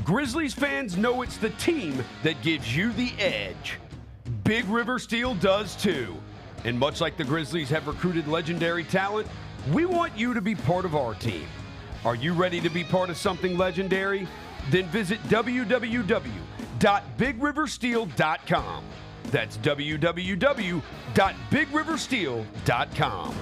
Grizzlies fans know it's the team that gives you the edge. Big River Steel does too. And much like the Grizzlies have recruited legendary talent, we want you to be part of our team. Are you ready to be part of something legendary? Then visit www.bigriversteel.com. That's www.bigriversteel.com.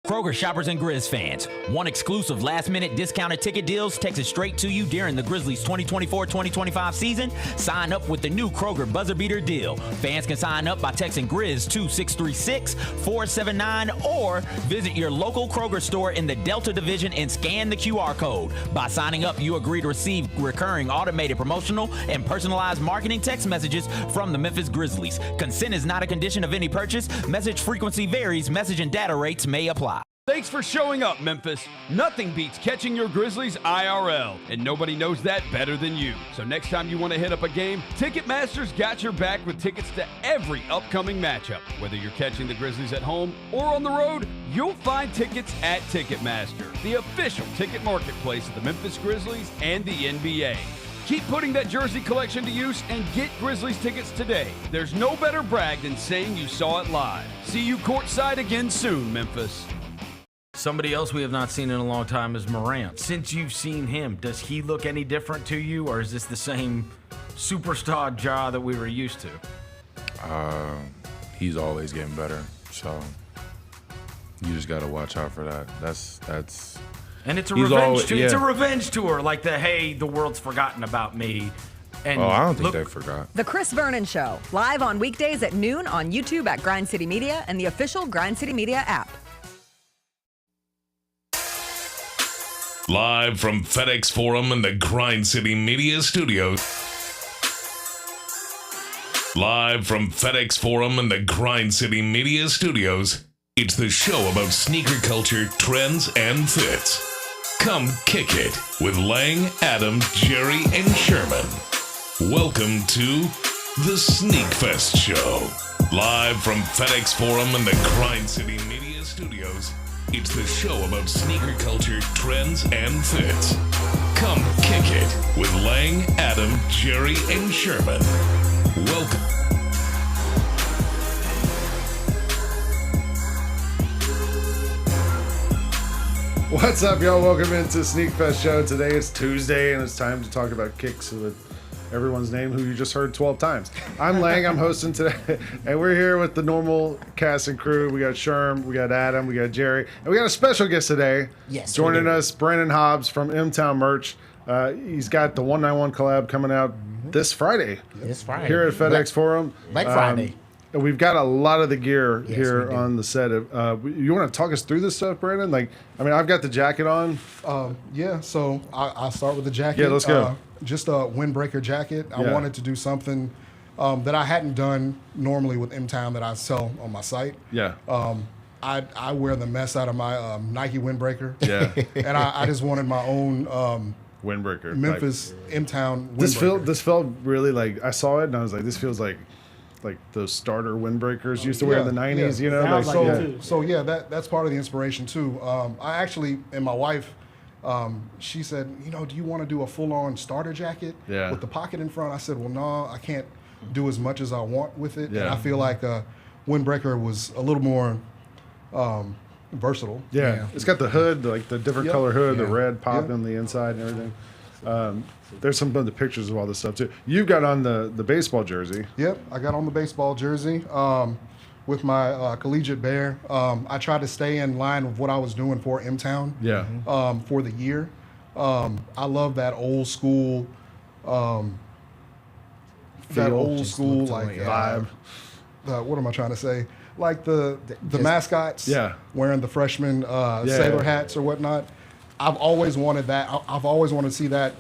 Kroger shoppers and Grizz fans, want exclusive last-minute discounted ticket deals texted straight to you during the Grizzlies 2024-2025 season? Sign up with the new Kroger Buzzer Beater deal. Fans can sign up by texting Grizz to 636-479 or visit your local Kroger store in the Delta Division and scan the QR code. By signing up, you agree to receive recurring automated promotional and personalized marketing text messages from the Memphis Grizzlies. Consent is not a condition of any purchase. Message frequency varies. Message and data rates may apply. Thanks for showing up, Memphis. Nothing beats catching your Grizzlies IRL, and nobody knows that better than you. So next time you want to hit up a game, Ticketmaster's got your back with tickets to every upcoming matchup. Whether you're catching the Grizzlies at home or on the road, you'll find tickets at Ticketmaster, the official ticket marketplace of the Memphis Grizzlies and the NBA. Keep putting that jersey collection to use and get Grizzlies tickets today. There's no better brag than saying you saw it live. See you courtside again soon, Memphis. Somebody else we have not seen in a long time is Morant. Since you've seen him, does he look any different to you, or is this the same superstar Ja that we were used to? He's always getting better, so you just got to watch out for that. That's. And it's a revenge tour. Yeah. It's a revenge tour, like hey, the world's forgotten about me. And I don't think they forgot. The Chris Vernon Show, live on weekdays at noon on YouTube at Grind City Media and the official Grind City Media app. Live from FedEx Forum and the Grind City Media Studios. Live from FedEx Forum and the Grind City Media Studios, it's the show about sneaker culture, trends, and fits. Come kick it with Lang, Adam, Jerry, and Sherman. Welcome to the Sneakfest Show. Live from FedEx Forum and the Grind City Media Studios, it's the show about sneaker culture, trends, and fits. Come kick it with Lang, Adam, Jerry, and Sherman. Welcome. What's up, y'all? Welcome into Sneakfest Show. Today is Tuesday, and it's time to talk about kicks with everyone's name who you just heard 12 times. I'm Lang, I'm hosting today, and we're here with the normal cast and crew. We got Sherm, we got Adam, we got Jerry, and we got a special guest today. Yes, joining us, Brandon Hobbs from M-Town Merch. He's got the 191 collab coming out this Friday. This Friday. Here at FedEx Forum. Black Friday. And we've got a lot of the gear here on the set. You want to talk us through this stuff, Brandon? I've got the jacket on. So I'll start with the jacket. Yeah, let's go. Just a windbreaker jacket. I wanted to do something that I hadn't done normally with M-Town that I sell on my site. Yeah. I wear the mess out of my Nike windbreaker. Yeah. And I just wanted my own windbreaker. Memphis M-Town windbreaker. This felt really like, I saw it and I was like, this feels like those starter windbreakers used to wear in the 90s, you know? That's part of the inspiration too. I actually, and my wife, she said, do you want to do a full-on starter jacket with the pocket in front? I said, well, no, I can't do as much as I want with it. Yeah. And I feel like a windbreaker was a little more versatile. Yeah. It's got the hood, like the different color hood, the red pop on the inside and everything. There's some of the pictures of all this stuff too. You got on the baseball jersey. Yep, I got on the baseball jersey with my collegiate bear. I tried to stay in line with what I was doing for M-Town. Yeah. For the year. I love that old school. Vibe. What am I trying to say? Like the mascots. Yeah. Wearing the freshman sailor hats or whatnot. I've always wanted that. I've always wanted to see that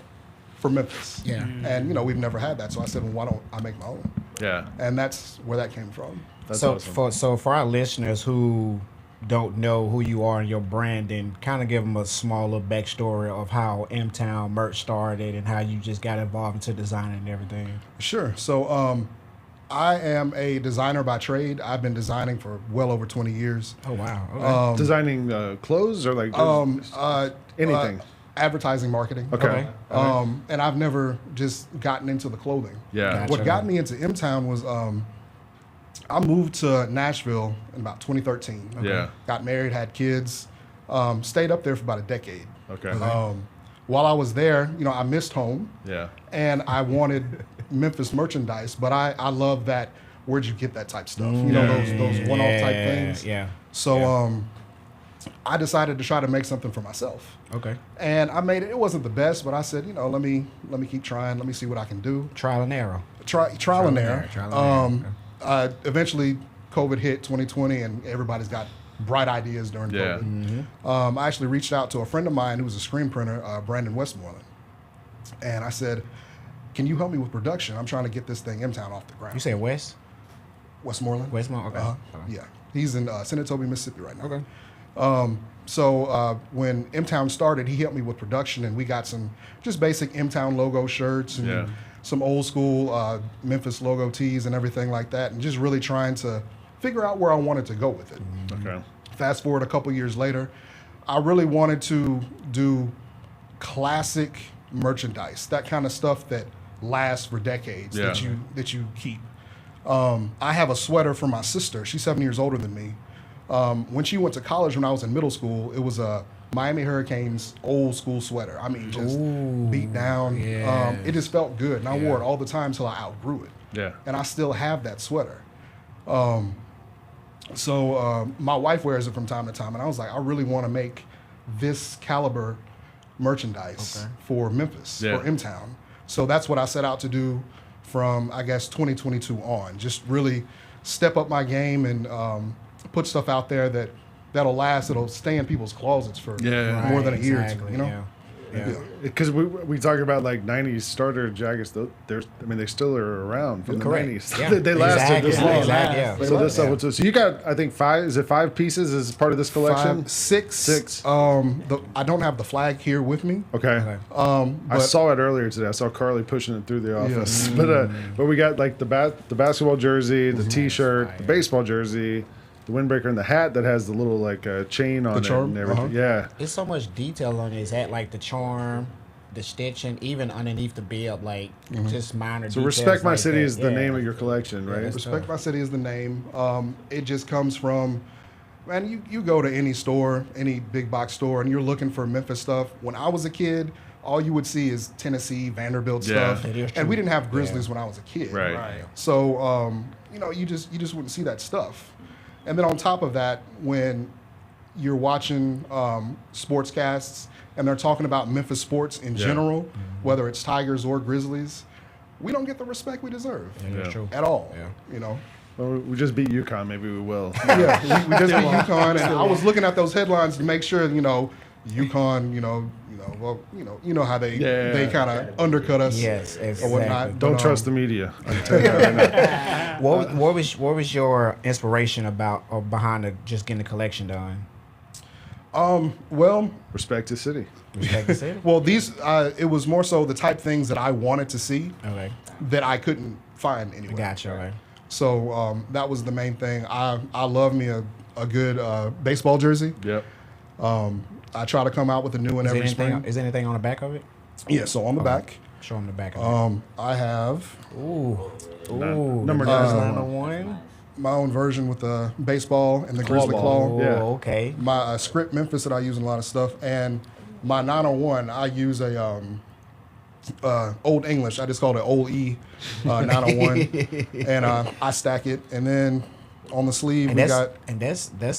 for Memphis. Yeah. And, we've never had that. So I said, well, why don't I make my own? Yeah. And that's where that came from. That's awesome. So for our listeners who don't know who you are and your brand, and kind of give them a small little backstory of how M-Town Merch started and how you just got involved into design and everything. Sure. So I am a designer by trade. I've been designing for well over 20 years. Oh wow. Okay. Designing clothes or like anything. Advertising, marketing. Okay. And I've never just gotten into the clothing. Yeah. Gotcha. What got me into M-Town was I moved to Nashville in about 2013. Yeah. Got married, had kids, stayed up there for about a decade. Okay. While I was there, I missed home. Yeah. And I wanted Memphis merchandise, but I love that. Where'd you get that type stuff? Those one-off type things. Yeah. So I decided to try to make something for myself. Okay. And I made it. It wasn't the best, but I said, let me keep trying. Let me see what I can do. Trial and error. Trial and error. Trial and error. Eventually, COVID hit 2020, and everybody's got bright ideas during COVID. I actually reached out to a friend of mine who was a screen printer, Brandon Westmoreland, and I said, "Can you help me with production? I'm trying to get this thing M-Town off the ground." You say Westmoreland? Westmoreland? Okay. Yeah, he's in Senatobia, Mississippi right now. Okay. So when M-Town started, he helped me with production, and we got some just basic M-Town logo shirts and some old school Memphis logo tees and everything like that, and just really trying to figure out where I wanted to go with it. Okay. Fast forward a couple years later, I really wanted to do classic merchandise, that kind of stuff that lasts for decades, that you keep. I have a sweater for my sister. She's 7 years older than me. When she went to college, when I was in middle school, it was a Miami Hurricanes old school sweater. I mean, just beat down. Yeah. It just felt good, and I wore it all the time till I outgrew it. Yeah. And I still have that sweater. So my wife wears it from time to time, and I was like, I really want to make this caliber merchandise for Memphis, for M-Town. So that's what I set out to do from, I guess, 2022 on. Just really step up my game and put stuff out there that'll last. It'll stay in people's closets for more than a year or two. Yeah. Because we talk about like 90s starter jackets, they still are around from the 90s. Yeah. they lasted this long. Exactly. Yeah. So this stuff, so you got, I think, five pieces as part of this collection? Six. I don't have the flag here with me. Okay. I saw it earlier today. I saw Carly pushing it through the office. But we got like the basketball jersey, the T-shirt, the baseball jersey, the windbreaker, and the hat that has the little like chain on it and everything. Yeah. There's so much detail on his hat, like the charm, the stitching, even underneath the belt, like just minor details. So Respect My like City that. is the name of your collection, right? Respect My City is the name. It just comes from, man, you go to any store, any big box store, and you're looking for Memphis stuff. When I was a kid, all you would see is Tennessee, Vanderbilt stuff. And we didn't have Grizzlies when I was a kid. Right. So, you just wouldn't see that stuff. And then on top of that, when you're watching sportscasts and they're talking about Memphis sports in general, whether it's Tigers or Grizzlies, we don't get the respect we deserve at all. Well, we just beat UConn. Maybe we will. We just beat UConn, and I was looking at those headlines to make sure, UConn, how they kind of undercut us. Yes, exactly. Or whatnot. Don't trust the media. I can tell you that right now. What was your inspiration behind just getting the collection done? Well, Respect the city. Respect the city. Well, it was more so the type things that I wanted to see that I couldn't find anywhere. Gotcha. Okay. So that was the main thing. I love me a good baseball jersey. Yep. I try to come out with a new one every spring. Is anything on the back of it? Yeah, so on the back. Show them the back of it. I have Number 901. my own version with the baseball and the Grizzly Claw. Yeah. Okay. My script Memphis that I use in a lot of stuff, and my 901 I use a Old English. I just call it Old E 901, and I stack it, and then on the sleeve those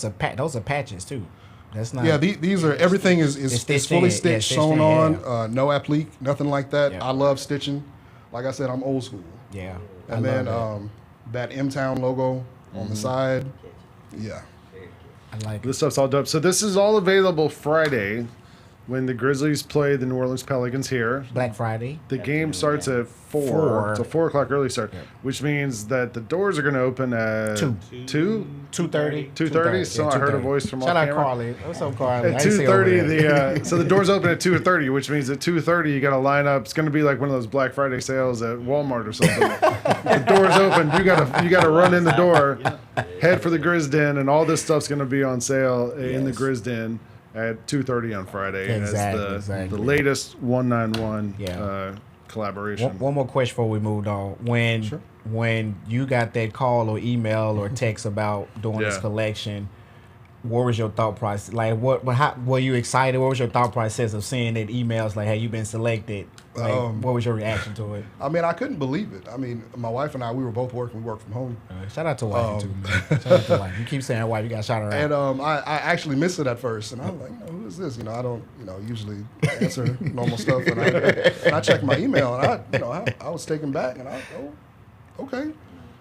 are patches too. That's not. Yeah, these are everything is fully stitched, sewn on, no applique, nothing like that. Yeah. I love stitching. Like I said, I'm old school. Yeah. And then that M-Town logo on the side. Yeah. I like This stuff's all dope. So this is all available Friday. when the Grizzlies play the New Orleans Pelicans here. Black Friday. The game starts at 4. It's a 4 o'clock early start, which means that the doors are going to open at 2:30. 2:30. So I heard a voice from off Shout out camera. Carly. What's up, Carly? At 2:30, so the doors open at 2:30, which means at 2:30 you got to line up. It's going to be like one of those Black Friday sales at Walmart or something. The doors open, you got to run in the door, head for the Grizz Den, and all this stuff's going to be on sale in the Grizz Den at 2:30 on Friday. Exactly, As the latest 191 collaboration. One more question before we moved on. When you got that call or email or text about doing this collection, what was your thought process? Like, how were you excited? What was your thought process of seeing that emails like, "Hey, you've been selected"? Like, what was your reaction to it? I mean, I couldn't believe it. I mean, my wife and I, we were both working. We worked from home. Shout out to wife too, man. Shout out to wife. You keep saying wife, you got shout her out. And I actually missed it at first, and I was like, who is this? I don't, usually answer normal stuff, and I checked my email, and I was taken back, and okay.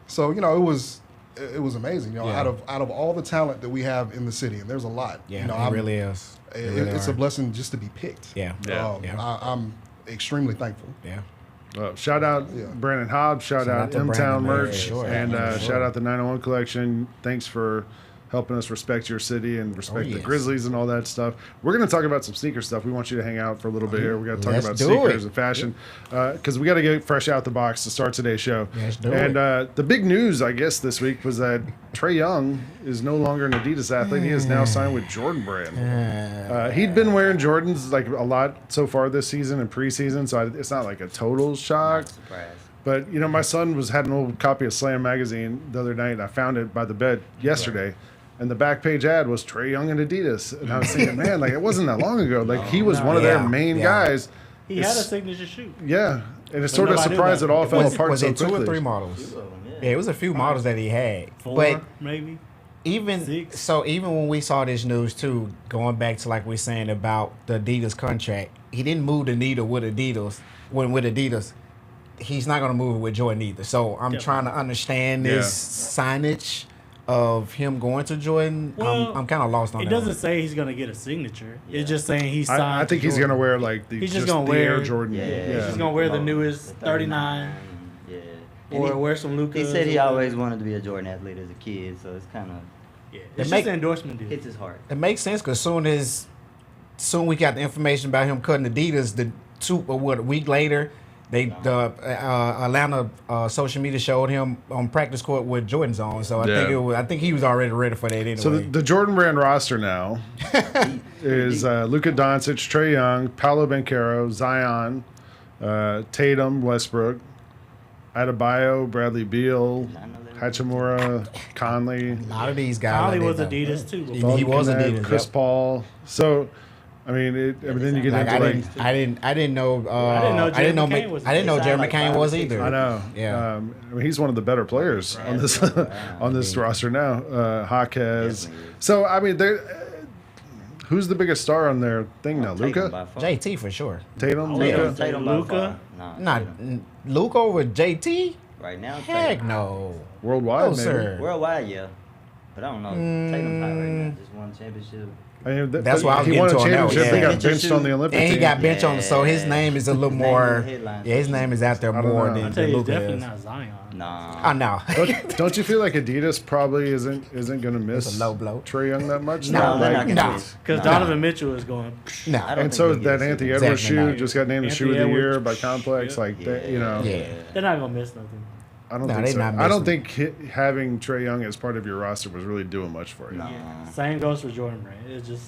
So it was amazing. Out of all the talent that we have in the city, and there's a lot. Yeah, it really is. It's a blessing just to be picked. Yeah. I'm extremely thankful. Yeah. Shout out Brandon Hobbs, shout out M-Town Merch, and shout out the 901 Collection. Thanks for helping us respect your city and respect the Grizzlies and all that stuff. We're going to talk about some sneaker stuff. We want you to hang out for a little bit here. We got to talk about sneakers and fashion because we got to get fresh out the box to start today's show. And the big news, I guess, this week was that Trae Young is no longer an Adidas athlete. He is now signed with Jordan Brand. He'd been wearing Jordans like a lot so far this season and preseason, so it's not like a total shock. But my son had an old copy of Slam magazine the other night. And I found it by the bed yesterday. And the back page ad was Trae Young and Adidas. And I was thinking, man, like it wasn't that long ago. Like he was one of their main guys. He had a signature shoe. Yeah. And it's sort of surprised it all fell apart was so it 2 quickly. or 3 models? Yeah, it was a few models that he had. 4, but maybe. Even 6. So, even when we saw this news too, going back to like we're saying about the Adidas contract, he didn't move the needle with Adidas. With Adidas, he's not going to move it with Jordan either. So I'm trying to understand this signage of him going to Jordan. Well, I'm kind of lost on that. It doesn't say he's going to get a signature. It's just saying he's signed. I think he's going to wear like the Air Jordan. He's just going to wear the newest 39. Or wear some Luka. He said he always wanted to be a Jordan athlete as a kid, so it's kind of it's just an endorsement deal. Hits his heart. It makes sense because soon we got the information about him cutting Adidas. A week later, the Atlanta social media showed him on practice court with Jordans on. So I think he was already ready for that anyway. So the Jordan Brand roster now is Luka Doncic, Trae Young, Paolo Banchero, Zion, Tatum, Westbrook, Adebayo, Bradley Beal, Hachimura, Conley. A lot of these guys. Conley was Adidas too. He was Adidas. Chris Paul. So, I mean, then you get into I didn't know. I didn't know Jeremy McCain was either. I know. Yeah. I mean, he's one of the better players on this roster now. Jaquez. So, I mean, who's the biggest star on their thing now? Luka? JT for sure. Tatum? Luka? Not Luka over JT? Right now? Heck no. Worldwide, maybe? Sir. Worldwide, yeah. But I don't know. Tatum high right now. Just won a championship. I mean, that's why I'm he getting won a to championship. him. He got benched on the Olympic team. And he got benched on, so his name is a little more. His name is out there more than Luka definitely is. not Zion. Nah. I know. Don't you feel like Adidas probably isn't going to miss a low blow. Trae Young that much? No, because Donovan Mitchell is going. No. And so that Anthony Edwards shoe just got named the shoe of the year by Complex. Like that, they're not gonna miss nothing. I don't think so. I don't think having Trae Young as part of your roster was really doing much for you. Same goes for Jordan Brand. It's just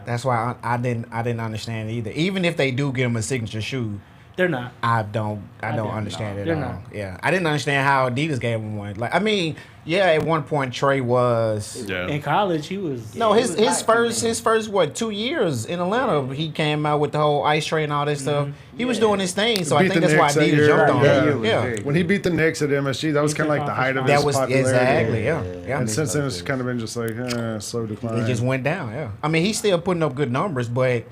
That's why I didn't understand it either. Even if they do give him a signature shoe, they're not. I don't understand it they're at all. not. Yeah, I didn't understand how Adidas gave him one. Like, I mean, at one point Trae was in college. He was his first 2 years in Atlanta. He came out with the whole ice tray and all this stuff. He was doing his thing, so I think that's why Adidas jumped on him. Yeah, when he beat the Knicks at MSG, that was kind of like the height of his popularity. Exactly. Yeah. And since then, it's kind of been just like slow decline. It just went down. Yeah, I mean, he's still putting up good numbers, but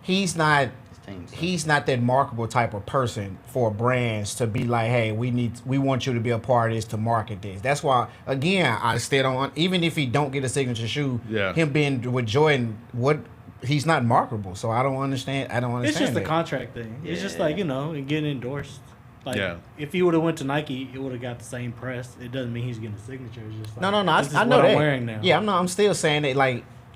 he's not that marketable type of person for brands to be like, hey, we want you to be a part of this to market this. That's why, again, I still don't. Even if he don't get a signature shoe, him being with Jordan, what he's not marketable. So I don't understand. It's just that. a contract thing. It's just like, and getting endorsed. Like, if he would have went to Nike, it would have got the same press. It doesn't mean he's getting a signature. It's just like, no. This is I know what that. I'm wearing now. Yeah, I'm still saying that.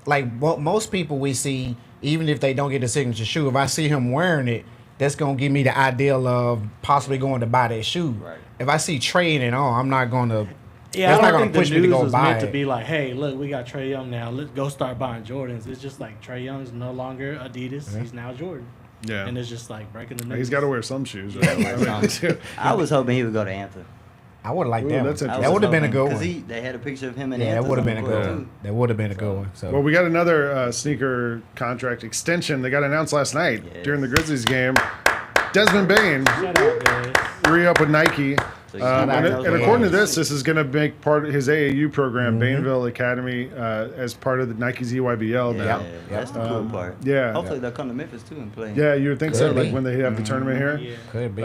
Like most people we see, even if they don't get the signature shoe, if I see him wearing it, that's gonna give me the ideal of possibly going to buy that shoe. Right. If I see Trey in it, I'm not gonna. Yeah, that's I not don't gonna think push the me to news go was buy meant it. to be like, hey, look, we got Trey Young now. Let's go start buying Jordans. It's just like Trey Young's no longer Adidas. He's now Jordan. Yeah. And it's just like breaking the news. He's got to wear some shoes. Right? I was hoping he would go to Anthem. I would have liked Ooh, that. that's One. interesting. That would have been a good Because one. they had a picture of him and Yeah, that Anthem would have on been a the good court, one. too. That would have been a good one. So Well, we got another sneaker contract extension. They got announced last night during the Grizzlies game. Desmond Bain re-up with Nike. And according to this is going to make part of his AAU program, Bainville Academy, as part of the Nike's EYBL now. Yeah, that's the cool part. Yeah. Hopefully they'll come to Memphis too and play. Yeah, you would think so. Could be. Like when they have the tournament here. Yeah. could be.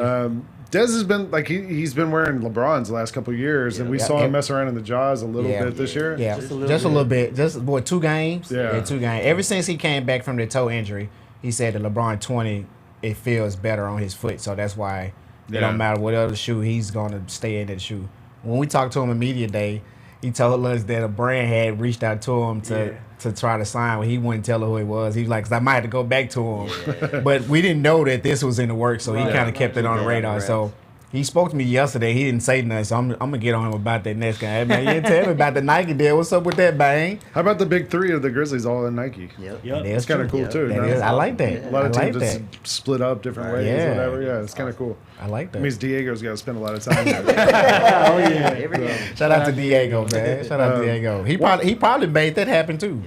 Dez has been like he's been wearing LeBrons the last couple of years, and we saw him mess around in the Jaws a little bit this year. Yeah, Just just a a little little bit. Just 2 games. Yeah. 2 games. Ever since he came back from the toe injury, he said the LeBron 20, it feels better on his foot. So that's why it don't matter what other shoe, he's going to stay in that shoe. When we talked to him in media day, he told us that a brand had reached out to him to try to sign, but he wouldn't tell her who it was. He was like, 'cause I might have to go back to him. But we didn't know that this was in the works, so he kind of kept it on the radar. So he spoke to me yesterday. He didn't say nothing, so I'm going to get on him about that next guy. Hey, man, you didn't tell me about the Nike deal. What's up with that, Bang? How about the big 3 of the Grizzlies all in Nike? Yep. That's kind of cool too. That is, I like that. A lot of I teams like just split up different ways, Yeah. whatever. Yeah, it's kind of cool. I like that. It means Diego's got to spend a lot of time there. Oh, yeah. Every game. Shout out to Diego, man. Shout out to Diego. He probably made that happen too.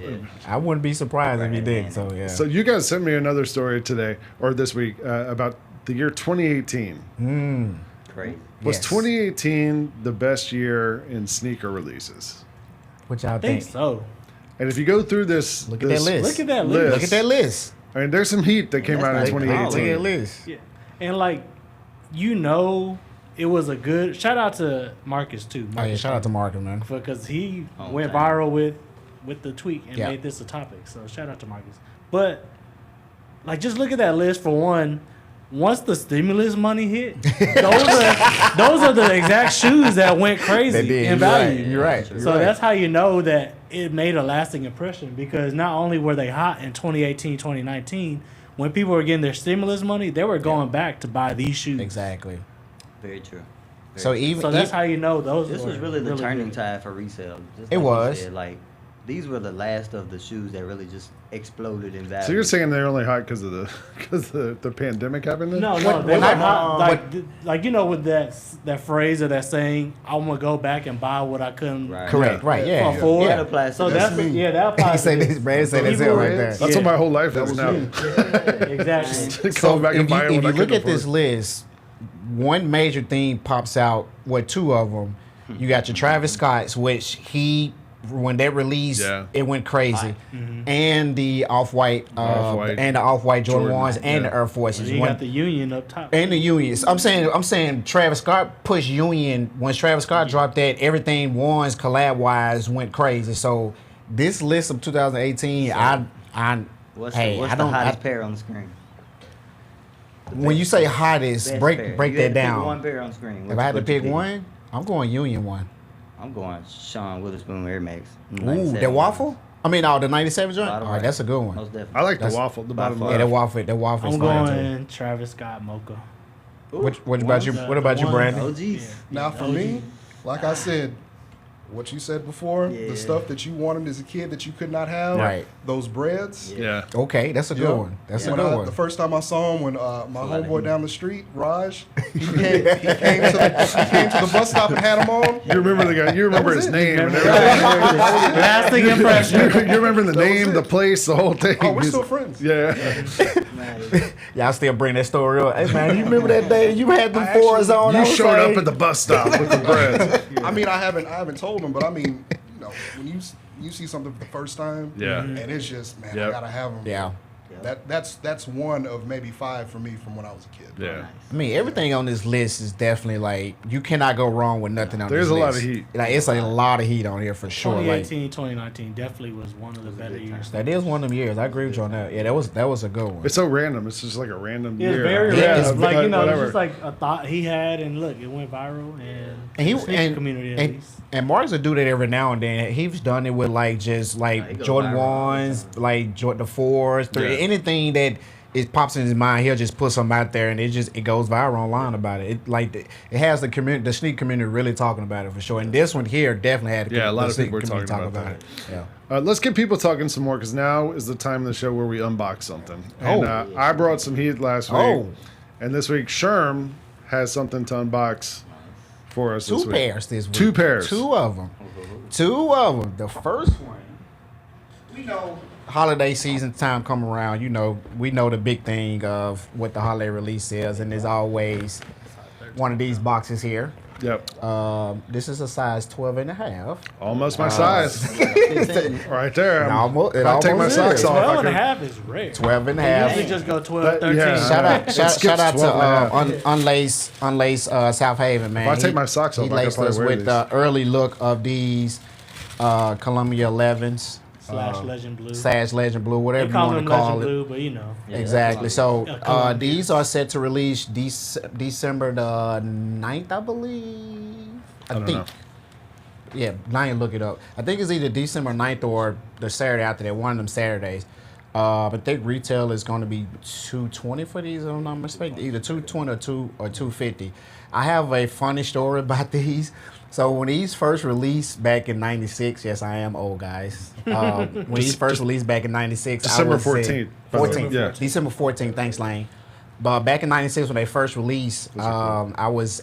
I wouldn't be surprised if he did. So yeah. So you guys sent me another story today or this week about the year 2018. Crazy. Was Yes. 2018 the best year in sneaker releases? What y'all I think think? so. And if you go through this, Look at that list. Look at that list. Look at that list. I mean, there's some heat that came That's out in not Look even at 2018. that list. Yeah. And like, it was a good shout out to Marcus too. Oh yeah, shout out to Marcus, man. Because he Oh, went dang. viral with the tweet and Yeah. made this a topic. So shout out to Marcus. But like, just look at that list for one. Once the stimulus money hit, those are the exact shoes that went crazy They did. in You're value. right. You're right. So that's how you know that it made a lasting impression, because not only were they hot in 2018, 2019, when people were getting their stimulus money, they were going back to buy these shoes. Exactly. Very true. So even So that's how you know those. This were was really the turning good. tide for resale. Just It like you was. said, like, these were the last of the shoes that really just exploded in value. So you're saying they're only hot because the pandemic happened? Then? No, they're not hot. Like with that phrase or that saying, I'm gonna go back and buy what I couldn't. correct, right? Yeah. afford. That applies to So this. that's that applies. He said to this, Brad said that's it People- right there. That's what my whole life is now. Exactly. So Going back and if buying you what I look couldn't at this afford. list, one major theme pops out. Well, 2 of them. You got your Travis Scott's, which when they released, it went crazy, and the off-white, and the off-white Jordan 1s and the Air Forces. You got the Union up top. And the Unions. I'm saying Travis Scott pushed Union. Once Travis Scott dropped that, everything ones collab wise went crazy. So this list of 2018, What's hey, the I don't. hottest pair on the screen? When you say hottest, Best break pair. that You had to pick down. one pair on screen. If I had to pick one, I'm going Union 1. I'm going Sean Witherspoon Air Max. Ooh, that waffle? I mean, the 97 joint? Bottom All right, right. that's a good one. Most definitely. I like the That's- waffle, the by bottom far. Yeah, left. that waffle is I'm fire too. going Travis Scott Mocha. What about you? What about you, Brandon? OGs. Now, for me, like I said, what you said before, the stuff that you wanted as a kid that you could not have, Right. those breads. Yeah. Okay, that's a good one. That's a When good one. The first time I saw him, when my homeboy down the street, Raj, he came to the bus stop and had him on. You remember the guy? You remember was his it. name and Lasting impression. everything. You remember the That was name, it. the place, the whole thing. Oh, we're still friends. Yeah. Y'all still bring that story up. Hey man, you remember that day you had them fours on? I You was showed like- up at the bus stop with the bread. I mean, I haven't told him, but I mean, when you see something for the first time, Yeah. and it's just, man, Yep. I gotta have them. Yeah. That's one of maybe 5 for me from when I was a kid. Yeah. I mean, everything on this list is definitely like you cannot go wrong with nothing on There's this list. a lot of heat. Like it's a lot of heat on here for sure. 2018, Like, 2019 definitely was one of the better years. that is one of them years. I agree with you on that. Yeah, that was a good one. It's so random. It's just like a random It's year. very Yeah, random. it's Like, you know, whatever. it's just like a thought he had, and look, it went viral, and And the sneaker community at least. and Mark's will do that every now and then. He's done it with like just like he goes Jordan viral all the ones, like the 4s, 3, Yeah. anything that it pops in his mind. He'll just put something out there, and it goes viral online about it. It has the community, the sneaker community, really talking about it for sure. And this one here definitely had Yeah, a lot the of people sneaker were community talking about it. Yeah. Let's get people talking some more because now is the time of the show where we unbox something. And I brought some heat last week. Oh. And this week, Sherm has something to unbox for us this Two week. pairs this week. 2 pairs. 2 of them. 2 of them. The first one, we know holiday season time come around. You know, we know the big thing of what the holiday release is, and there's always one of these boxes here. Yep. This is a size 12 and a half. Almost my size. Right there. It I'll take my almost socks is. off. 12 I and a could- half is rare. 12 and a They half. usually just go 12, But, 13. yeah. Shout out, It shout skips out to 12 and a half. Unlace South Haven, man. If I take my socks off, he I could laced probably us wear with these. the early look of these Columbia 11's. / Legend Blue. / Legend Blue, whatever They you call want them to call Legend it. Blue, but you know. Exactly. So Columbia. these are set to release December the 9th, I believe. I don't think. know. Yeah, now you look it up. I think it's either December 9th or the Saturday after that, one of them Saturdays. I think retail is going to be $220 for these, if I'm not mistaken. Either $220 or $250. I have a funny story about these. So when these first released back in '96, yes, I am old, guys. When these first released back in '96, December I was 14th, by the way. 14th, Yeah. December 14th. Thanks, Lane. But back in '96 when they first released, I was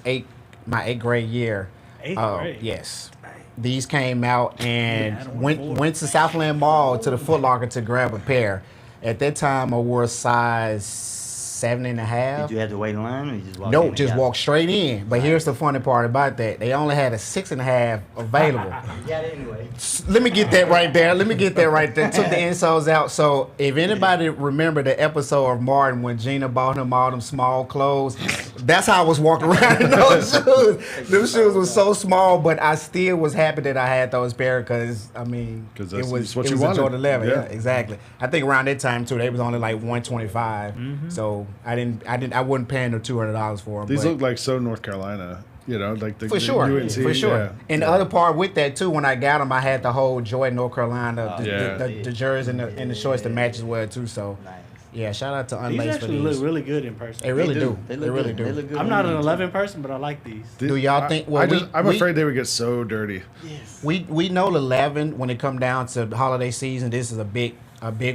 my 8th grade year. 8th grade? Yes. These came out and I don't want went to Southland Mall to the Foot Locker to grab a pair. At that time, I wore a size 7.5. Did you have to wait in line or you just walked in No, and just got it? walk straight in. But here's the funny part about that. They only had a 6.5 available. You got it anyway. Let me get that right there. Took the insoles out. So if anybody remember the episode of Martin when Gina bought him all them small clothes, that's how I was walking around in those shoes. Those shoes were so small, but I still was happy that I had those pair because I mean, 'Cause it that's was what it you was a wanted. Jordan 11. Yeah. Yeah, exactly. I think around that time too, they was only like 125. So I wasn't paying them $200 for them. These but- look like so North Carolina. You know, like the for sure, UNC, for sure. yeah. And the other part with that too, when I got them, I had the whole Joy North Carolina, Yeah. the jersey and the shorts to match as well too. So Nice. yeah, shout out to These Unlaced for actually these. look really good in person. They really do. They They look really good. They do. look good. I'm not on an you, 11 person, but I like these. Do y'all think? Well, I'm afraid they would get so dirty. we know the 11 when it come down to holiday season. This is a big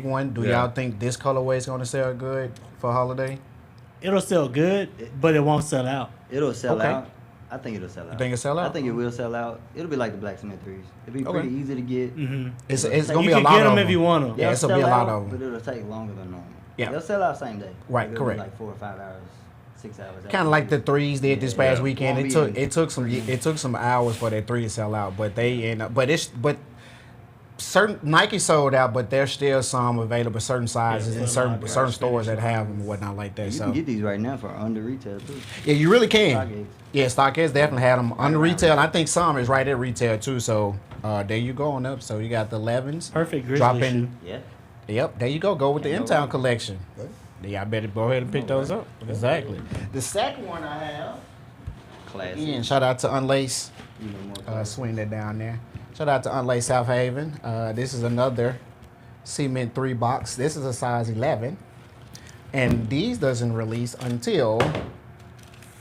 one. Do Yeah. y'all think this colorway is going to sell good for holiday? It'll sell good, but it won't sell out. It'll sell Okay. out. I think it'll sell out. You think it'll sell out? I think it will sell out. It'll be like the Black Cement 3s. It'll be pretty easy to get. Mm-hmm. It's You going to be a can lot get of them them if you want them. Yeah, it's going to be a lot of But them. it'll take longer than normal. Yeah. They'll sell out same day. Right, It'll correct. Be like 4 or 5 hours, 6 hours. Kind of like the threes did this past weekend. Won't It took some hours for that 3 to sell out, but they end up. But certain Nike sold out, but there's still some available, certain sizes in certain stores that have them and whatnot like that. You So can get these right now for under retail too. yeah, you really can. StockX. Yeah, StockX definitely had them under retail. I think some is right at retail too. So there you go on up. So you got the 11s. Perfect Grizzly Dropping. shoe. Yeah. Yep, there you go. Go with the M-Town collection. Yeah, I better go ahead and pick those up. Exactly. The second one I have. Classic. Again, shout out to Unlace. Even more classic. Swing that down there. Shout out to Unlace South Haven. This is another Cement 3 box. This is a size 11. And these doesn't release until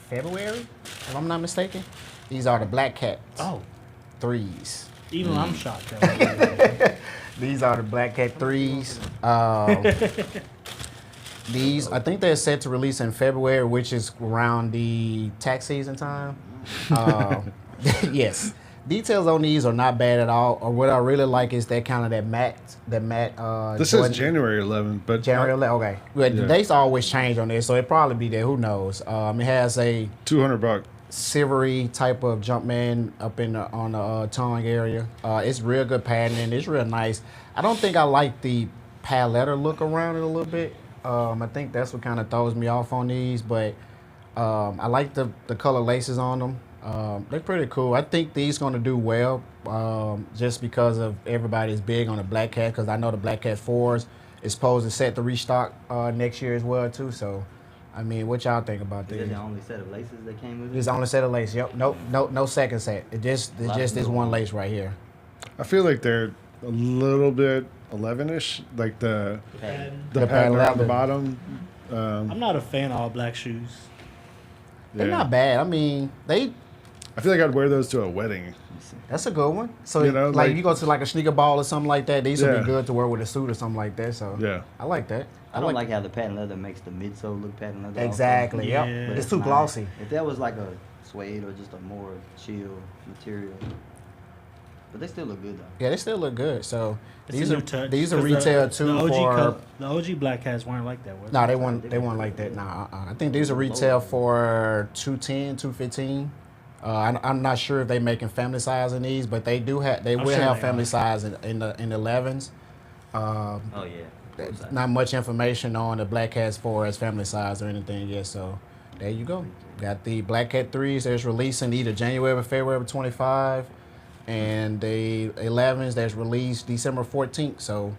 February, if I'm not mistaken. These are the Black Cat Oh, 3s. even I'm shocked. That These are the Black Cat 3s. These, I think they're set to release in February, which is around the tax season time. Yes. Details on these are not bad at all. Or what I really like is that kind of that matte. This Jordan- is January 11th, but January 11th. Okay. Well, the Yeah. dates always change on this, so it probably be there. Who knows? It has a $200. silvery type of Jumpman up on the tongue area. It's real good pattern and it's real nice. I don't think I like the palette look around it a little bit. I think that's what kind of throws me off on these, but I like the color laces on them. They're pretty cool. I think these going to do well just because of everybody's big on the Black Cat, because I know the Black Cat 4s is supposed to set the restock next year as well, too. So, I mean, what y'all think about this? Is it the only set of laces that came with it? It's the only set of laces. Yep. No second set. It's just this one lace right here. I feel like they're a little bit 11-ish, like the pattern around the bottom. I'm not a fan of all black shoes. They're not bad. I mean, I feel like I'd wear those to a wedding. That's a good one. So, like you go to like a sneaker ball or something like that, these would be good to wear with a suit or something like that. So, I like that. I don't like how the patent leather makes the midsole look patent leather. Exactly. Yep. But it's too glossy. If that was like a suede or just a more chill material, but they still look good though. Yeah, they still look good. So It's these a are new touch, these are 'cause retail too for. The OG Black Cats weren't like that. No, they weren't like that. Nah, I think these are retail for $210, $215. I'm not sure if they making family size in these, but they will have family size in the 11's. Oh yeah. Not much information on the Black Cats 4 as family size or anything yet. So there you go. Got the Black Cat 3s that's releasing either January or February of 25, and the 11's that's released December 14th. So,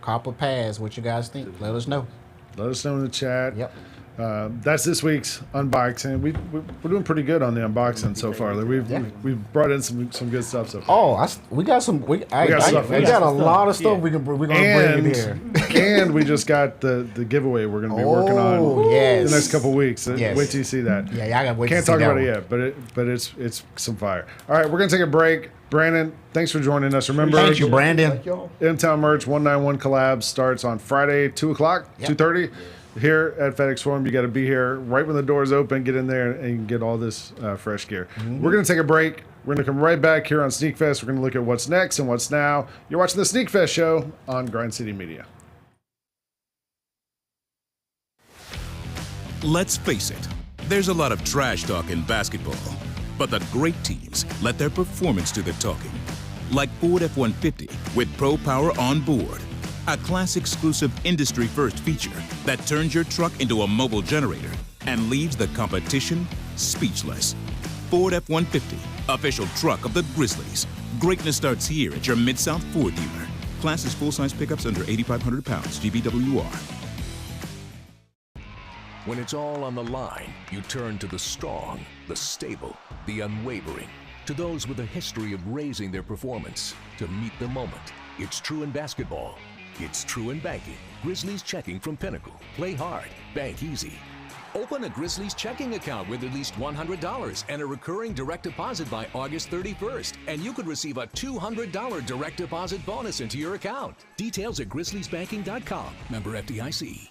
copper pass. What you guys think? Let us know. Let us know in the chat. Yep. That's this week's unboxing. We're doing pretty good on the unboxing so far. Like we've brought in some good stuff so far. We got some. We got a lot of stuff we're gonna bring in here. And we just got the giveaway we're gonna be working on the next couple weeks. Yes. Wait till you see that. Yeah, y'all gotta wait. Can't to talk see about that it yet, but it's some fire. All right, we're gonna take a break. Brandon, thanks for joining us. Remember, thank you, Brandon. M-Town Merch 191 Collab starts on Friday, 2:00, 2:30. Here at FedEx Forum, you got to be here right when the doors open. Get in there and get all this fresh gear. We're going to take a break. We're going to come right back here on Sneakfest. We're going to look at what's next and what's now. You're watching the Sneakfest show on Grind City Media. Let's face it, there's a lot of trash talk in basketball, but the great teams let their performance do the talking. Like Ford F-150 with Pro Power on board. A class-exclusive industry-first feature that turns your truck into a mobile generator and leaves the competition speechless. Ford F-150, official truck of the Grizzlies. Greatness starts here at your Mid-South Ford dealer. Class is full-size pickups under 8,500 pounds, GVWR. When it's all on the line, you turn to the strong, the stable, the unwavering. To those with a history of raising their performance to meet the moment. It's true in basketball. It's true in banking. Grizzlies Checking from Pinnacle. Play hard. Bank easy. Open a Grizzlies checking account with at least $100 and a recurring direct deposit by August 31st. And you could receive a $200 direct deposit bonus into your account. Details at grizzliesbanking.com. Member FDIC.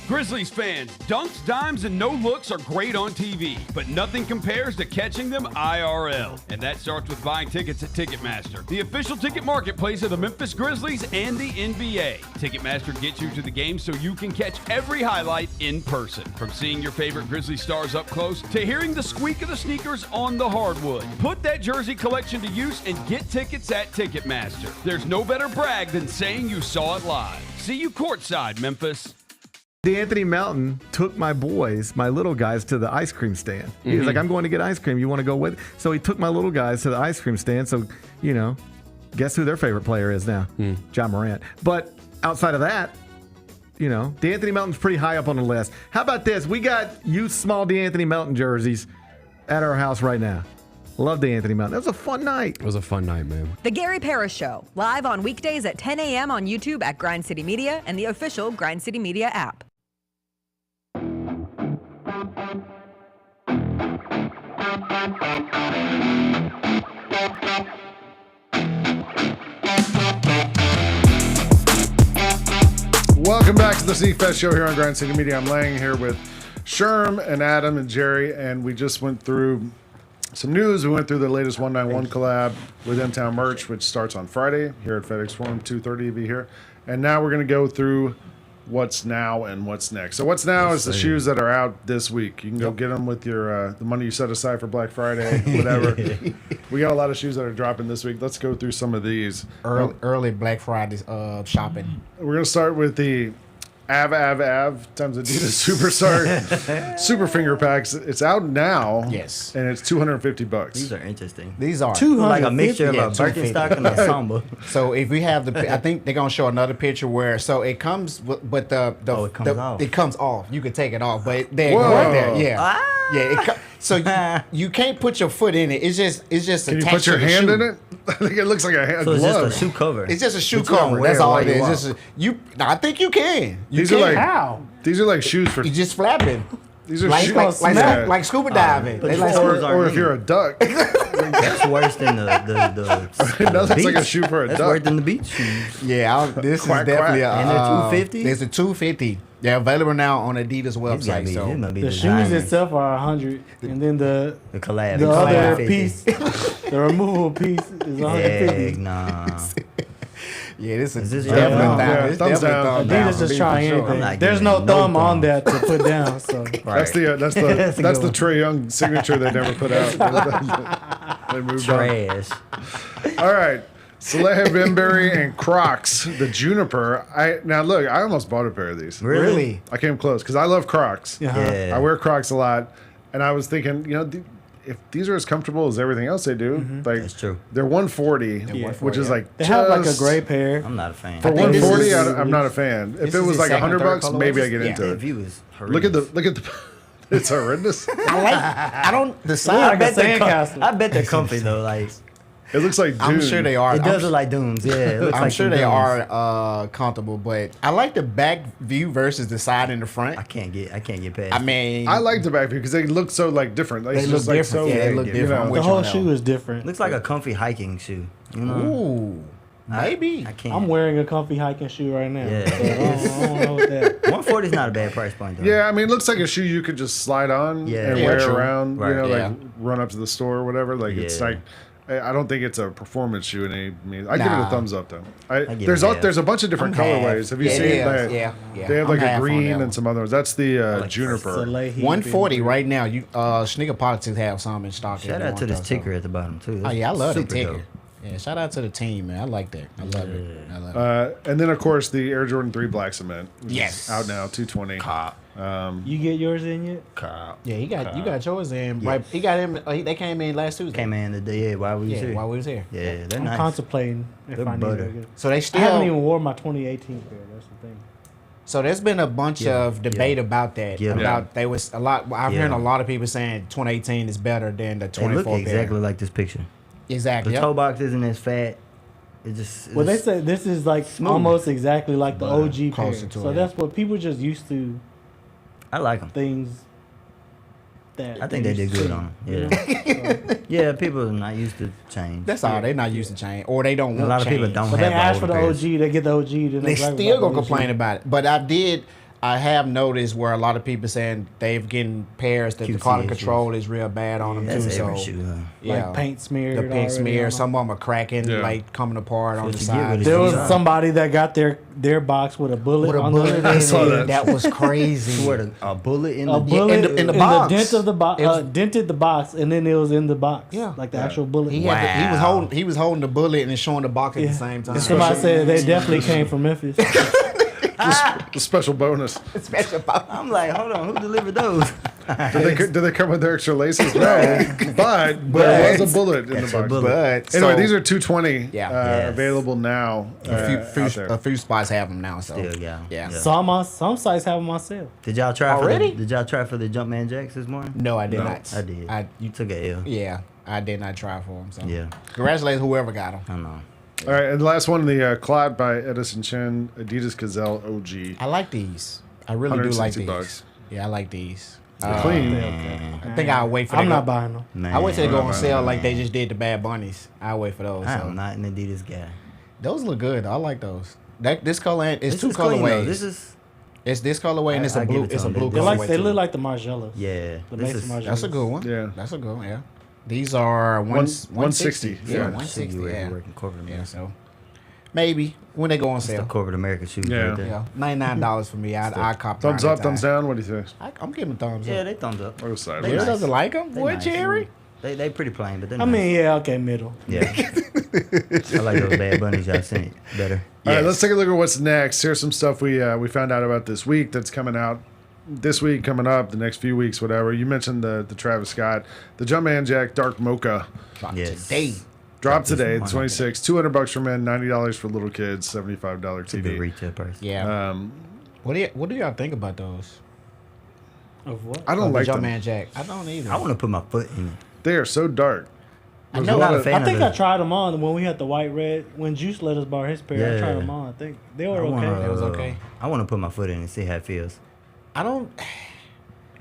Grizzlies fans, dunks, dimes, and no looks are great on TV, but nothing compares to catching them IRL. And that starts with buying tickets at Ticketmaster, the official ticket marketplace of the Memphis Grizzlies and the NBA. Ticketmaster gets you to the game so you can catch every highlight in person. From seeing your favorite Grizzlies stars up close to hearing the squeak of the sneakers on the hardwood. Put that jersey collection to use and get tickets at Ticketmaster. There's no better brag than saying you saw it live. See you courtside, Memphis. D'Anthony Melton took my boys, my little guys, to the ice cream stand. He was like, I'm going to get ice cream. You want to go with? So he took my little guys to the ice cream stand. So, guess who their favorite player is now? John Morant. But outside of that, D'Anthony Melton's pretty high up on the list. How about this? We got youth small D'Anthony Melton jerseys at our house right now. Love D'Anthony Melton. That was a fun night. It was a fun night, man. The Gary Parrish Show, live on weekdays at 10 a.m. on YouTube at Grind City Media and the official Grind City Media app. Welcome back to the Sneakfest show here on Grind City Media. I'm laying here with Sherm and Adam and Jerry, and we just went through some news. We went through the latest 191 collab with M-Town Merch, which starts on Friday here at FedEx Forum, 2:30 to be here. And now we're going to go through what's now and what's next. So what's now is the shoes that are out this week. You can go get them with your the money you set aside for Black Friday, whatever. We got a lot of shoes that are dropping this week. Let's go through some of these. Early Black Friday shopping. We're going to start with the Av times Adidas Superstar Super Finger Packs. It's out now. Yes. And it's $250. These are interesting. These are like a mixture of a Birkenstock and a Samba. So if we have I think they're gonna show another picture where it comes, but it comes off. You can take it off, but there, right there, yeah, yeah. So you can't put your foot in it. It's just. Can you put your hand in it? I think it looks like a glove. It's just a shoe cover. It's just a shoe cover. That's all it is. I think you can. These are like shoes for. You just flapping. These are like scuba diving. Or if you're a duck. That's worse than the It does look like a shoe for a That's duck. worse than the beach shoes. Yeah, this Quack, is definitely quack. And they're $250? There's a $250. They're available now on Adidas website. So the shoes itself are $100, and then the collab, the other piece, the removable piece is $150. Nah. Yeah, this is this definitely thumbs down. Adidas just try anything. There's no thumb on that to put down. So that's the Trae Young signature they never put out. They moved Trash. on. All right. Salehe Bembury and Crocs, the Juniper. I almost bought a pair of these. Really? I came close because I love Crocs. Yeah. I wear Crocs a lot, and I was thinking, if these are as comfortable as everything else they do, like That's true. They're $140, which is like they have like a gray pair. I'm not a fan. For $140, I'm not a fan. If it was like $100, maybe I get into The it. view is Look at the. It's horrendous. I don't decide. I bet they're comfy though. Like it looks like Dune. I'm sure they are. It does look like Dooms. Yeah, it looks I'm like sure some they Dooms. are comfortable, but I like the back view versus the side and the front. I can't get past. I mean, I like the back view because they look so like different. They look different. Yeah, they look different. The whole shoe is different. Looks like a comfy hiking shoe. You know? Ooh, maybe. I can't. I'm wearing a comfy hiking shoe right now. Yeah. So I don't know what that. 140 is not a bad price point though. Yeah, I mean, it looks like a shoe you could just slide on and wear true. around. Right. Like run up to the store or whatever. Like it's like. I don't think it's a performance shoe in any means. I give it a thumbs up though. There's a bunch of different colorways. Have you seen that? Yeah. They have like a green and some other ones. That's the Juniper. 140 right now. You Sneaker Politics have some in stock. Shout out to this ticker at the bottom too. Oh yeah, I love the ticker. Dope. Yeah, shout out to the team, man. I like that. I love it. And then of course the Air Jordan 3 Black Cement. Yes. Out now, $220. You get yours in yet? Yeah, you got yours in. Right, he got him. They came in last Tuesday. Came in the day while we was here. While we was here. Yeah, they're I'm nice. contemplating if They're I need butter. to get it. So they still. I haven't even worn my 2018 pair. That's the thing. So there's been a bunch of debate about that. There was a lot. I've heard a lot of people saying 2018 is better than the 24 They look exactly like this picture. Exactly. The toe box isn't as fat. It just. Well, they say this is like almost exactly like the OG pair. Closer to So it. that's what people just used to. I like them. Things. That I think they did good on them. Yeah. Yeah, people are not used to change. That's all. They're not used to change, or they don't want A lot of change. people don't But have they ask for the pairs. OG, they get the OG. Then They brag still about gonna the OG. complain about it. But I have noticed where a lot of people saying they've getting pairs that the QC quality issues. control is real bad on them That's too. every So shoe, huh? yeah, Like paint smeared. the paint already smear. on Some of them are cracking, Yeah. like coming apart on what the you get side. with it. There was Yeah. somebody that got their box with a bullet With a on bullet the in saw it. that. That was crazy. Swear a bullet in a the bullet in the box. the dent of the box, It was- dented the box, and then it was in the box. Yeah. like the actual bullet. He was holding the bullet and then showing the box at the same time. Somebody said they definitely came from Memphis. The special bonus. Special box. I'm like, hold on, who delivered those? Did they come with their extra laces? No, but there was a bullet in the box. But Anyway, so- these are $220. Yes. Available now. a few spots have them now. So Still, yeah. yeah. Some sites have them on sale. Did y'all try Already? did y'all try for the Jumpman Jacks this morning? No, I did not. I did. You took a L. Yeah, I did not try for them. So Yeah. congratulations whoever got them. I know. All right, and the last one, the Collab by Edison Chen, Adidas Gazelle OG. I like these. I really do like these. $160. Yeah, I like these. Clean. I think I'll wait for. I'm not buying them. Man. I wait till they go on sale like they just did the Bad Bunnies. I'll wait for those. I So. am not an Adidas guy. Those look good. I like those. This color is This two is clean, though. colorways. This is It's this colorway and it's I a give blue. it to It's a them. blue They colorway. they too. look like the Margielas. yeah. The This Mason is Margielas. That's a good one. Yeah. That's a good one. Yeah. These are 160. $160. Yeah, Yeah. 160. Should be Yeah. working corporate, Yeah. man. So Maybe when they go on sale. The corporate America shoes. Yeah. Right there. Yeah, $99 for me. I cop. Thumbs up, thumbs down. What do you think? I'm giving thumbs up. Yeah, they thumbs up. What side? They doesn't like them. They What, nice. Jerry? They pretty plain, but they're I nice. mean, yeah, okay, middle. Yeah. I like those Bad Bunnies y'all seen better. All right, let's take a look at what's next. Here's some stuff we found out about this week that's coming out this week, coming up, the next few weeks, whatever. You mentioned the Travis Scott, the Jumpman Jack Dark Mocha. Today. Dropped today, the 26th. $200 for men, $90 for little kids, $75 TV. Good retail price. Yeah. What do y'all think about those? Of what? I don't like the them. Jumpman Jack. I don't either. I want to put my foot in it. They are so dark. I know. Not a fan I think of I tried them on when we had the white red. When Juice let us borrow his pair, I tried them on. I think they were okay. It was okay. I want to put my foot in it and see how it feels. I don't.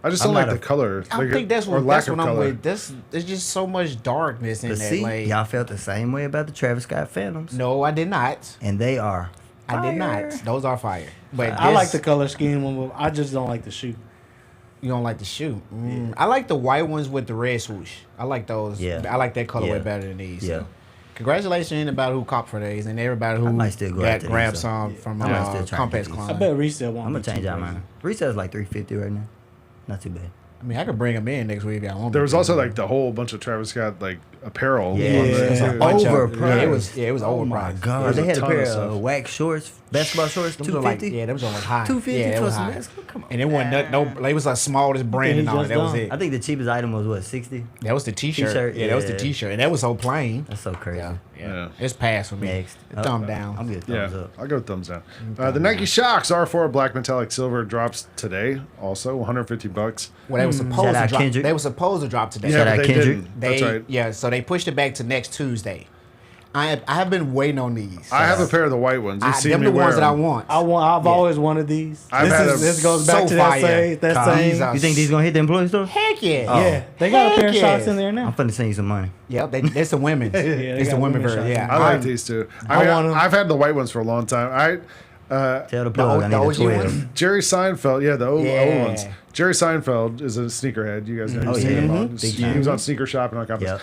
I just don't like the color. I Like, think that's or what lack I'm of color. with. There's just so much darkness in But that. see, Like, y'all felt the same way about the Travis Scott Phantoms. no, I did not. And they are. I did fire. not. Those are fire. But I like the color scheme. I just don't like the shoe. You don't like the shoe. I like the white ones with the red swoosh. I like those. Yeah. I like that colorway Yeah. better than these. Yeah. So. Congratulations to anybody who copped for these and everybody who might still go after these, grabbed though. some from I might still try and Compass get these. Climb. I bet resale won't. I'm going be to change too out crazy. mine. Resale's like $350 right now. Not too bad. I mean, I could bring them in next week if I want. There was also like the whole bunch of Travis Scott like apparel. Yeah. on there, It's too. overpriced. It was Oh my overpriced. God. There's They a had a ton pair of stuff. of wax shorts, basketball shorts, Them was like, $250. yeah, them was like high. $250 Yeah, it for was some high. basketball? Come on. And it wasn't no. They was like smallest brand and all that. That was it. I think the cheapest item was what, $60? That was the T-shirt. Yeah, that was the T-shirt, and that was so plain. That's so crazy. Yeah. It's passed for me. Next. Thumb down. I'm good. Yeah, Thumbs up. I'll go thumbs down. The Nike Shox R4 Black Metallic Silver drops today. Also, $150. Well, they were supposed Shout to out drop. Kendrick. They were supposed to drop today. Yeah, Shout but out they Kendrick. didn't. That's right. Yeah, so they pushed it back to next Tuesday. I have been waiting on these. I have a pair of the white ones. You've seen them me the wear ones that I them. want. I've always wanted these. I've had This goes back so to that fire. same. These are You think these going to hit the employee store? Heck yeah. Yeah, they got a pair of Heck socks yes. in there now. I'm finna send you some money. Yep, that's the women's. they It's the got women women's version. shots. Yeah, I like these too. I mean, want 'em. I've had the white ones for a long time. Tell the plug I need a OG 12. ones? Jerry Seinfeld, the old Yeah. ones. Jerry Seinfeld is a sneakerhead. You guys know. Oh, You've seen yeah. him on. Big He time. was on Sneaker Shopping on campus.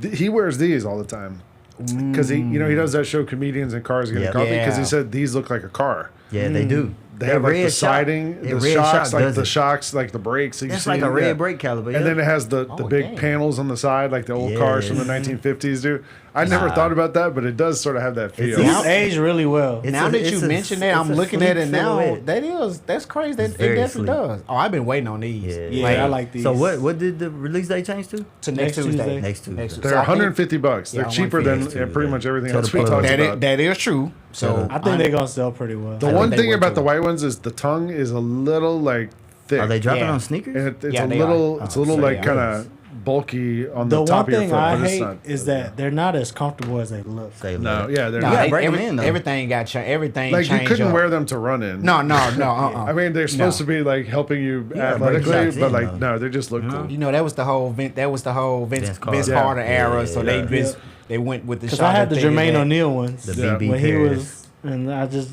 Yep. He wears these all the time because he does that show Comedians and Cars Getting Yep. Coffee because Yeah. he said these look like a car. Yeah, they do. They That have like the red shock- siding, that the red shocks, shock like does the it. shocks, like the brakes. So you That's see like a it, red brake caliber. And yeah. then it has the big dang. panels on the side, like the old cars from the Yes. 1950s do. I never thought about that, but it does sort of have that feel. These age really well. It's now a- that it's you a- mention that, it's I'm a looking at sleek it now. silhouette. That's crazy. It very definitely sleek. does. Oh, I've been waiting on these. Yeah. I like these. So what did the release date change to? To Next next Tuesday. Tuesday. Next Tuesday. They're So I think- $150. They're Yeah, cheaper than $150 pretty Tuesday. much everything Tell else the we plug. talked That about. that is true. So I think they're gonna sell pretty well. The I one think they thing would about too. the white ones is the tongue is a little like thick. Are they dropping Yeah. on sneakers? And it's Yeah, a they little, are. it's a little So, like yeah. kind of bulky on The the one top of your thing foot. I but it's hate not- is that they're not as comfortable as they look. Say No, look. yeah, they're No, not. gotta break 'em in, though. everything got changed. Everything Like you changed couldn't up. wear them to run in. No. I mean, they're supposed to be like helping you athletically, break but shots like in, no, they just look cool. You know, that was the whole Vince Vince Carter. Carter Yeah. era. Yeah, so yeah. they went with the Because shot. I had the that they Jermaine did. O'Neal ones The Yeah. BB when he pairs. was, and I just.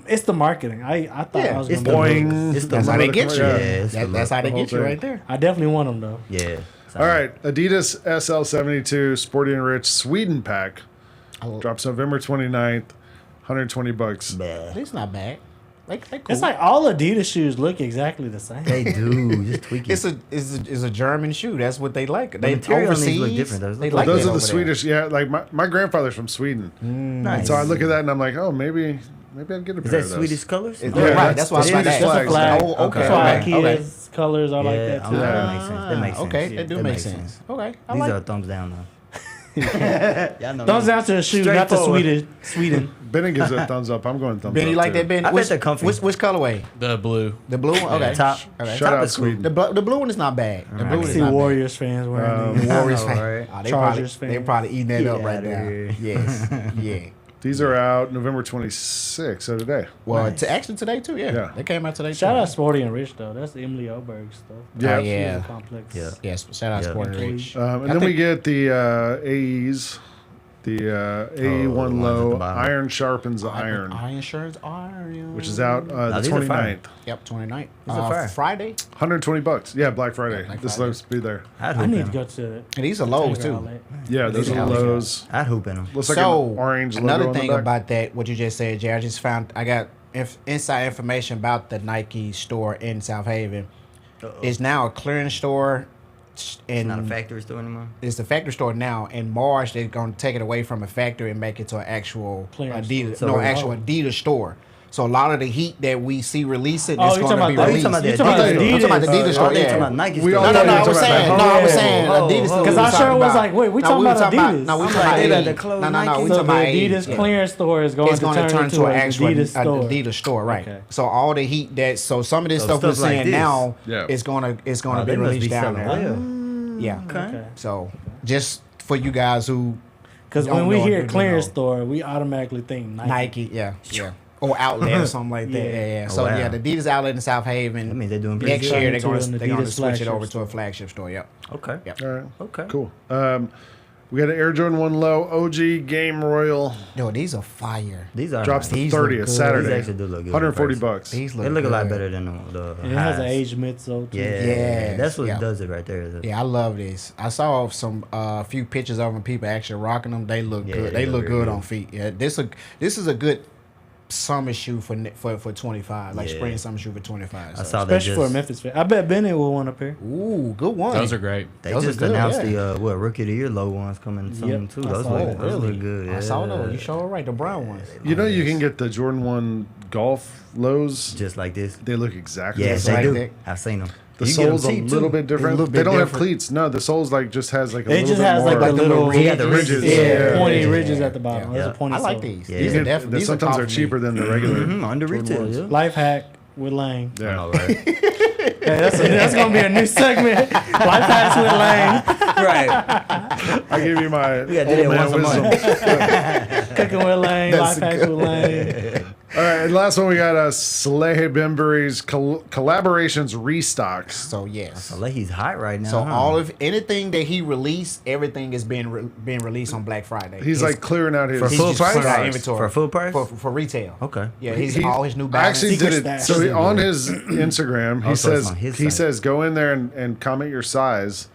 It's the marketing. I thought Yeah, I was It's gonna. the Boing. look. It's the That's how look. they get you. Yeah. it's the That's how look. they The get you whole right there. I definitely want them though. Yeah. All right, Adidas SL72 Sporty and Rich Sweden pack drops November 29th, $120. It's not bad. They cool. It's like all Adidas shoes look exactly the same. They do. Just tweak it. It's a German shoe. That's what they like. They material on these overseas. look different, though. They Well, like Those that are the over there. Swedish. Yeah, like my grandfather's from Sweden. Nice. And so I look at that and I'm like, oh, maybe I'd get a Is pair that of those. Swedish colors? It's- Yeah, right. That's why I was Swedish like that. flags. flag. Oh, okay. That's why Okay. IKEA's colors are like Yeah, that too. that makes sense. That makes sense. Okay, Yeah, that do that make makes sense. Okay, I These like are thumbs down though. Y'all know Thumbs me. down to the shoe, not the Straightforward. Sweden. Benny gives it a thumbs up. I'm going thumbs Ben, up. you like too. that, Ben? I bet they're comfy. Which colorway? The blue. The blue one? Okay. Top. Okay. Shout out is cool. Sweden. The blue one is not bad. The I blue can is see not Warriors fans wearing these. bad. Warriors I know, fan. right? Oh, Chargers they fan. probably eating that Get up right outta now. here. Yes. Yeah. These are out November 26th, so today. Well, actually today too. Yeah. Yeah. They came out today. Shout too. out Sporty and Rich though. That's Emily Oberg stuff. Yeah. Oh, yeah. Complex. Yeah. Yes. Shout out Yeah. Sporting Rich. And I then we think- get the AEs, The AE1 low, at the bottom. Iron Sharpens Iron. Iron Sharpens Iron. Which is out the these are fire. 29th. Yep, 29th. These are fire. Friday? $120. Yeah, Black Friday. This Friday. looks to be there. I need to go to. And these are lows too. Yeah, those are lows. I'd hoop in them. Looks like So an orange logo another on the thing back. about that, what you just said, Jay, I got inside information about the Nike store in South Haven. It's now a clearance store. It's And not a factory store anymore. It's the factory store now. In March, they're going to take it away from a factory and make it to an actual Clearance Adidas, store. no, actual Adidas store. So a lot of the heat that we see releasing Oh, is you going to talking be about- released. you talking about the I'm talking about the Adidas store. Oh, they Yeah. talking about Nike We store. all No, know I you're was talking saying, about no, that. I was saying Adidas store. Because I sure was like, wait, we talking about Adidas. No, we I'm talking like, about they about to Adidas. close No, Nike. we So talking the about Adidas yeah. clearance store is going It's to going to turn into an actual Adidas store. Adidas store, right? Okay. So all the heat that some of this So stuff we're stuff like seeing this. now Yeah. is going to Oh, be they must released be down selling there. well. Yeah. Okay. So just for you guys who Because don't when we know, hear you clearance know. store, we automatically think Nike. Nike, yeah. Or outlet or something like that. Yeah. Oh, So wow. yeah, the Adidas outlet in South Haven. That means they're doing pretty next good. year. They're To going an to Adidas switch it flagship over to store. a flagship store. Yep. Okay. Yep. All right. Okay. Cool. We got an Air Jordan 1 low OG Game Royal. Yo, these are fire. These are Drops nice. the These look 30th good. Saturday. These actually do look good. $140. These They look a lot good. better than the And it has an highs. age midsole too. Yeah, Yes, that's what yeah. does it right there. is it? Yeah, I love this. I saw some few pictures of them. People actually rocking them. They look Yeah, good. they They look look real good good. on feet. Yeah, this is a good summer shoe for 25, like Yeah. spring summer shoe for 25. I So. saw that Especially for a just, Memphis fan. I bet Bennett will want a pair. Ooh, good one. Those are great. they Those are just good, announced yeah. the Rookie of the Year low ones coming soon Yep, too. I Those saw look, that. those look good. I saw yeah. those. You sure right. The brown ones. You know you can get the Jordan 1 Golf lows. Just like this. They look exactly Yes, the they same. do. that. I've seen them. The You can get 'em sole's a cheap, little too. bit different. A little They bit don't have different. cleats. No, the sole's like just has like a It little just bit has more like the little Yeah, the ridges. pointy Yeah. ridges at the bottom. Yeah. There's a pointy I like sole. these. Yeah. These are definitely. They These sometimes are are top for cheaper me. than the regular. Under retail, yeah. Life hack with Lane. Yeah. All right. Hey, that's gonna be a new segment. Life hacks with Lane. Right. I give you my We gotta old do that man once a wisdom. Cooking with Lane. That's Life hacks with Lane. All right, and last one we got Salehe Bembury's collaborations restocks. So yes. So he's hot right now. So huh? all of anything that he released, everything is being released on Black Friday. He's like clearing out his For He's full just price? clearing out inventory For full price? for retail. Okay. Yeah, He- all his new I balance. actually did Secret it. stash. So on his Instagram, he Oh, so it's says on his he site. says go in there and comment your size,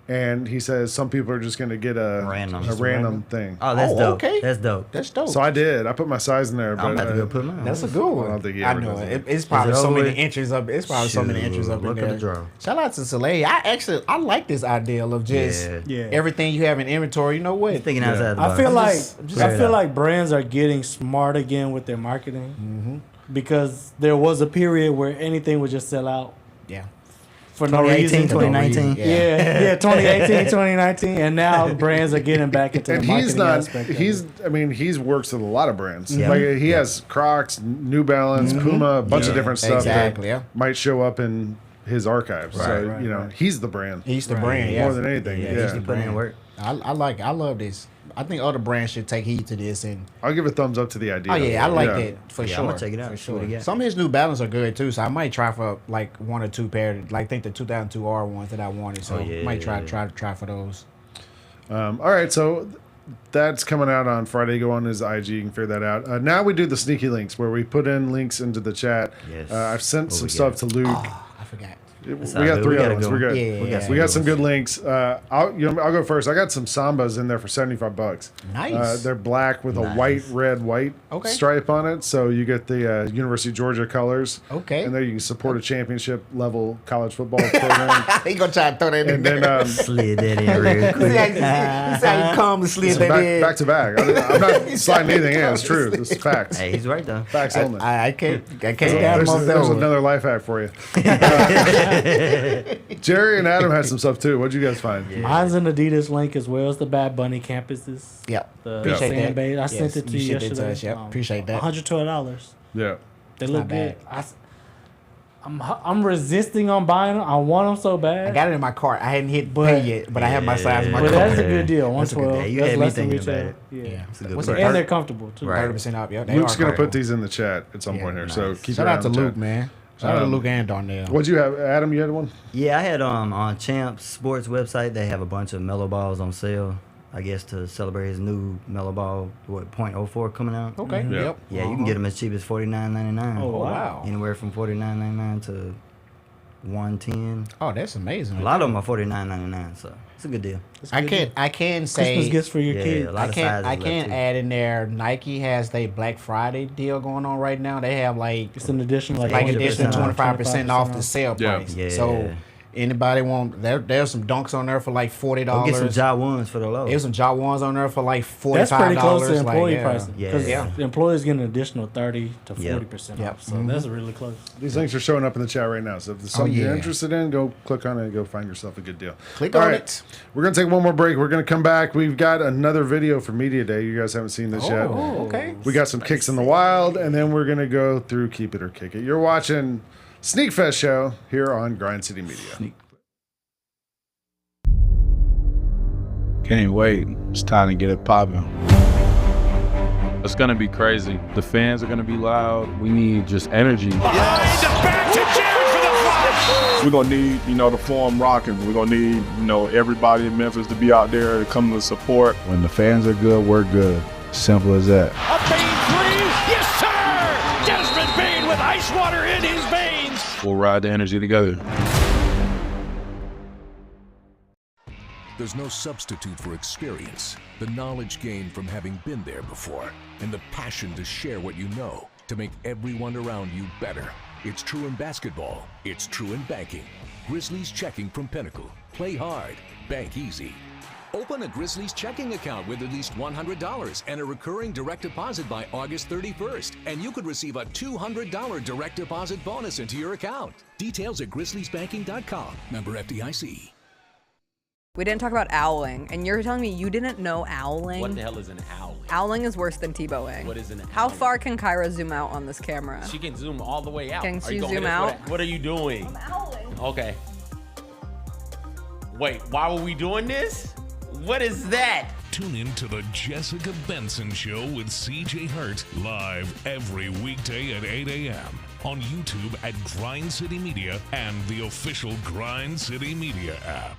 and he says some people are just going to get a random thing. Oh, that's Oh, dope. okay. That's dope. That's dope. So I did. I put my size in there, but I'm about to go put mine. That's a good I one. don't think he I ever know does it. it. It's probably Is it so over many with? entries up. It's probably so many entries up in Look at there. the draw. Shout out to Soleil. I like this ideal of just Yeah. everything you have in inventory. You know what? Thinking outside the I box. feel like just I feel like brands are getting smart again with their marketing because there was a period where anything would just sell out Yeah. for no 2018, reason. 2019. Yeah, 2018, 2019, and now brands are getting back into the And marketing he's not. aspect. of He's. it. I mean, he's works with a lot of brands. Yeah. Like he has Crocs, New Balance, Puma, a bunch of different stuff Exactly, that yeah. might show up in his archives. So Right, you know, right. he's the brand. He's the brand. Yeah. More than anything. Yeah, Yeah. he's the Putting in brand. work. I love this. I think other brands should take heed to this and. I'll give a thumbs up to the idea. Oh yeah, I like Yeah. that for Yeah, sure. I'm gonna check it out, For see what sure. he got. Some of his New Balance are good too, so I might try for like one or two pair. Like I think the 2002 R ones that I wanted, so Oh, yeah, might try yeah. try for those. All right, so that's coming out on Friday. Go on his IG, you can figure that out. Now we do the sneaky links where we put in links into the chat. Yes. I've sent What some we stuff to Luke. I forgot. We That's got all good. three We other gotta ones. go. We're good. Yeah. We got some good links. I'll go first. I got some Sambas in there for $75. Nice. They're black with a white, red, white Okay. stripe on it. So you get the University of Georgia colors. Okay. And there you can support a championship level college football program. He gonna try to throw that in And there. then Slid that in real quick. See how he calmly slid so that in. back to back. I'm not sliding anything in. It's true. This is facts. Hey, he's right though. Facts only. I can't get So him off that there's one. another life hack for you. Jerry and Adam had some stuff too. What'd you guys find? Mine's an Adidas link as well as the Bad Bunny campuses. Yep. The Appreciate that. sand-based. I Yes, sent it to you you sent it to yesterday. us, yep. Appreciate that. $112. Yeah. They It's look not good. bad. I'm resisting on buying them. I want them so bad. I got it in my cart. I hadn't hit pay yet, but I have my size in my But cart. that's a good deal. That's a good 112. deal. You That's had me less than thinking retail. about it. Yeah. It's a good What's price. it? And they're comfortable too. Right. 30% off. Yep, they Luke's are gonna great. put these in the chat at some point here. So nice. keep Shout your eye out to on the Luke, chat. man. Shout out to Luke and Darnell. What'd you have, Adam? You had one? Yeah, I had on Champs Sports website. They have a bunch of mellow balls on sale. I guess to celebrate his new Mellow Ball, what, .04 coming out? Okay. Yeah. Yep. Yeah, you can get them as cheap as $49.99. Oh, wow. Anywhere from $49.99 to $110. Oh, that's amazing. A lot of them are $49.99, so it's a good deal. I can say Christmas gifts for your kids. A lot I of can't sizes I left, can't too. add in there. Nike has their Black Friday deal going on right now. They have like It's an additional like 20% additional off, 25% off the sale Yeah. price. Yeah. So anybody want there's some dunks on there for like $40. Go get some Ja ones for the low. There's some Ja ones on there for like $45. That's pretty close to like, employee yeah. pricing. Because the employees get an additional 30 to 40% Yep. off. So that's really close. These links are showing up in the chat right now. So if there's something you're yeah. interested in, go click on it and go find yourself a good deal. Click All on right. it. We're going to take one more break. We're going to come back. We've got another video for Media Day. You guys haven't seen this yet. Oh, okay. We got some kicks in the wild, and then we're going to go through Keep It or Kick It. You're watching Sneakfest Show here on Grind City Media. Can't wait. It's time to get it popping. It's gonna be crazy. The fans are gonna be loud. We need just energy. We're gonna need, the Forum rocking. We're gonna need, everybody in Memphis to be out there to come to support. When the fans are good, we're good. Simple as that. A Bane three, yes sir! Desmond Bane with ice water in his veins. We'll ride the energy together. There's no substitute for experience, the knowledge gained from having been there before, and the passion to share what you know to make everyone around you better. It's true in basketball. It's true in banking. Grizzlies checking from Pinnacle. Play hard. Bank easy. Open a Grizzlies checking account with at least $100 and a recurring direct deposit by August 31st, and you could receive a $200 direct deposit bonus into your account. Details at grizzliesbanking.com. Member FDIC. We didn't talk about owling, and you're telling me you didn't know owling? What the hell is an owl? Owling is worse than Tebowing. What is an How owling? far can Kyra zoom out on this camera? She can zoom all the way out. Can Are she you gonna zoom hit us out? with- What are you doing? I'm owling. Okay. Wait, why were we doing this? What is that? Tune in to the Jessica Benson Show with CJ Hurt live every weekday at 8 a.m. on YouTube at Grind City Media and the official Grind City Media app.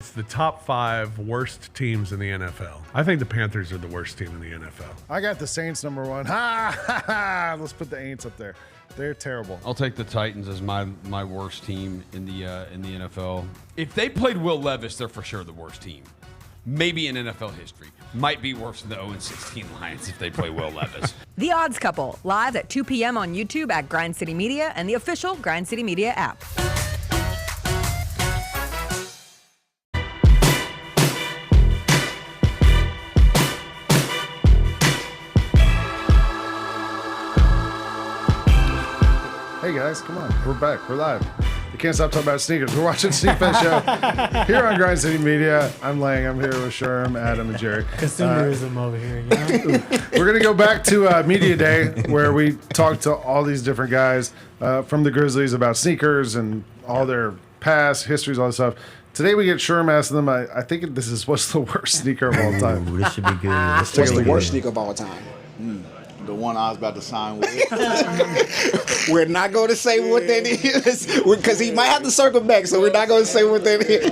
It's the top 5 worst teams in the NFL. I think the Panthers are the worst team in the NFL. I got the Saints #1. Ha ha ha! Let's put the Aints up there. They're terrible. I'll take the Titans as my worst team in the NFL. If they played Will Levis, they're for sure the worst team. Maybe in NFL history. Might be worse than the 0-16 Lions if they play Will Levis. The Odds Couple, live at 2 p.m. on YouTube at Grind City Media and the official Grind City Media app. Hey guys, come on. We're back. We're live. You can't stop talking about sneakers. We're watching Sneakfest Show here on Grind City Media. I'm Lang. I'm here with Sherm, Adam, and Jerry. Consumerism over here, you know? We're going to go back to Media Day where we talked to all these different guys from the Grizzlies about sneakers and all their past histories, all this stuff. Today we get Sherm asking them, I think this is what's the worst sneaker of all time. Ooh, this should be good. What's the worst sneaker of all time? The one I was about to sign with. We're not going to say what that is because he might have to circle back, so we're not going to say what that is.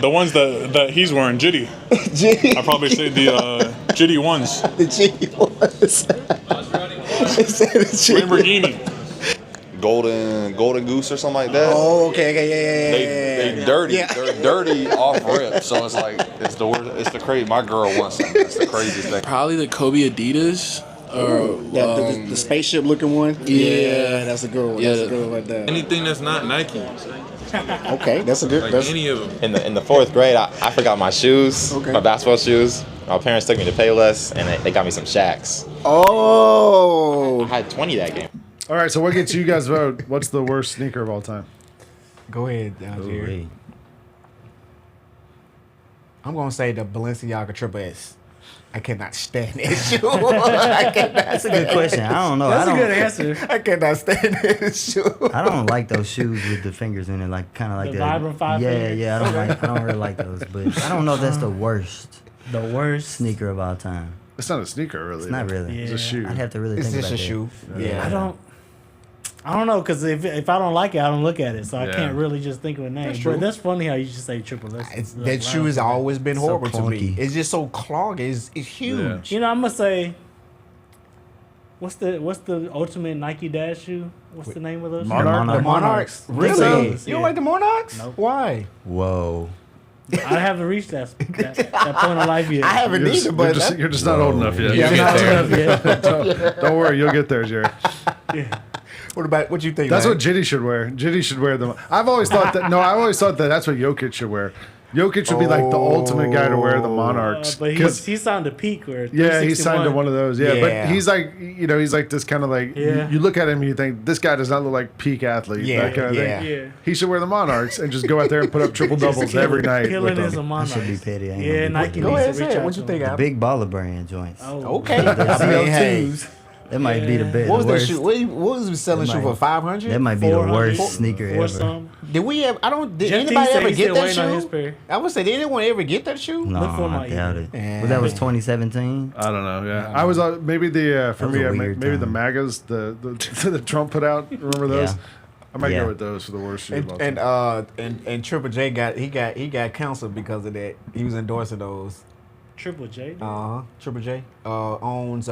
The ones that he's wearing, Jitty. Jitty. I probably say the Jitty ones. The Jitty ones. Lamborghini. Golden Goose or something like that. Oh, okay, yeah. They dirty. Yeah. They're dirty off rip. So it's like it's the worst. It's the crazy. My girl wants them. It's the craziest thing. Probably the Kobe Adidas. Or the spaceship looking one. Yeah, that's a good one. Yeah, that's a good one like that. Anything that's not Nike. Okay, that's a good. Like that's, any of them. In the 4th grade, I forgot my shoes. Okay. My basketball shoes. My parents took me to Payless, and they got me some Shaqs. Oh. I had 20 that game. All right, so what gets you guys vote? What's the worst sneaker of all time? Go ahead, Jerry. I'm going to say the Balenciaga Triple S. I cannot stand that shoe. That's a good question. I don't know. That's a good answer. I cannot stand that shoe. I don't like those shoes with the fingers in it, like kind of like The that. vibrant 5 yeah, fingers? yeah. I don't really like those, but I don't know if that's the worst. The worst sneaker of all time. It's not a sneaker, really. It's not really. It's a shoe. I'd have to really It's think just about a shoe. that. Yeah. I don't. I don't know, because if I don't like it, I don't look at it, so I Yeah. can't really just think of a name. That's true. But that's funny how you just say Triple S. That shoe has always been So horrible to me. clunky. It's just so cloggy. It's huge. You know, I'm gonna say, what's the ultimate Nike Dash shoe? What's the name of those? The Monarchs. Really? So, You don't like the Monarchs? Nope. Why? Whoa. I haven't reached that point of life yet. I haven't either, but you're just not old enough yet. Yeah, I'm not old enough yet. Don't worry, you'll get there, Jerry. What you think? That's man? what Jitty should wear. Jitty should wear them. I've always thought that. No, I always thought that that's what Jokic should wear. Jokic would be like the ultimate guy to wear the Monarchs. But he signed a peak where yeah, he signed to one of those. Yeah, Yeah. but he's like, he's like this kind of like. Yeah. You look at him and you think this guy does not look like peak athlete. Yeah, that kind of yeah. thing. Yeah. He should wear the Monarchs and just go out there and put up triple doubles every night. Killing with is a them. Monarch. Should be petty. I ain't Yeah, gonna be Nike petty. Go needs ahead, to say reach it. out What you to think? him. The big baller brand joints. Oh, Okay. I mean, hey, VO2s. that might be the best. What was the that worst. shoe? What was we selling That shoe might- for? 500. That might be the 400, worst sneaker or ever. something. Did we ever? I don't. Did Jeff T anybody said ever he's get still that waiting on his shoe? pair. I would say, did anyone ever get that shoe? No, Before my I doubt it. Yeah. But that was 2017. I don't know. Yeah, I was maybe the for That was me a maybe weird the time. MAGAs the Trump put out. Remember those? Yeah. I might Yeah. go with those for the worst shoe. of all time. And Triple J got canceled because of that. He was endorsing those. Triple J. Triple J owns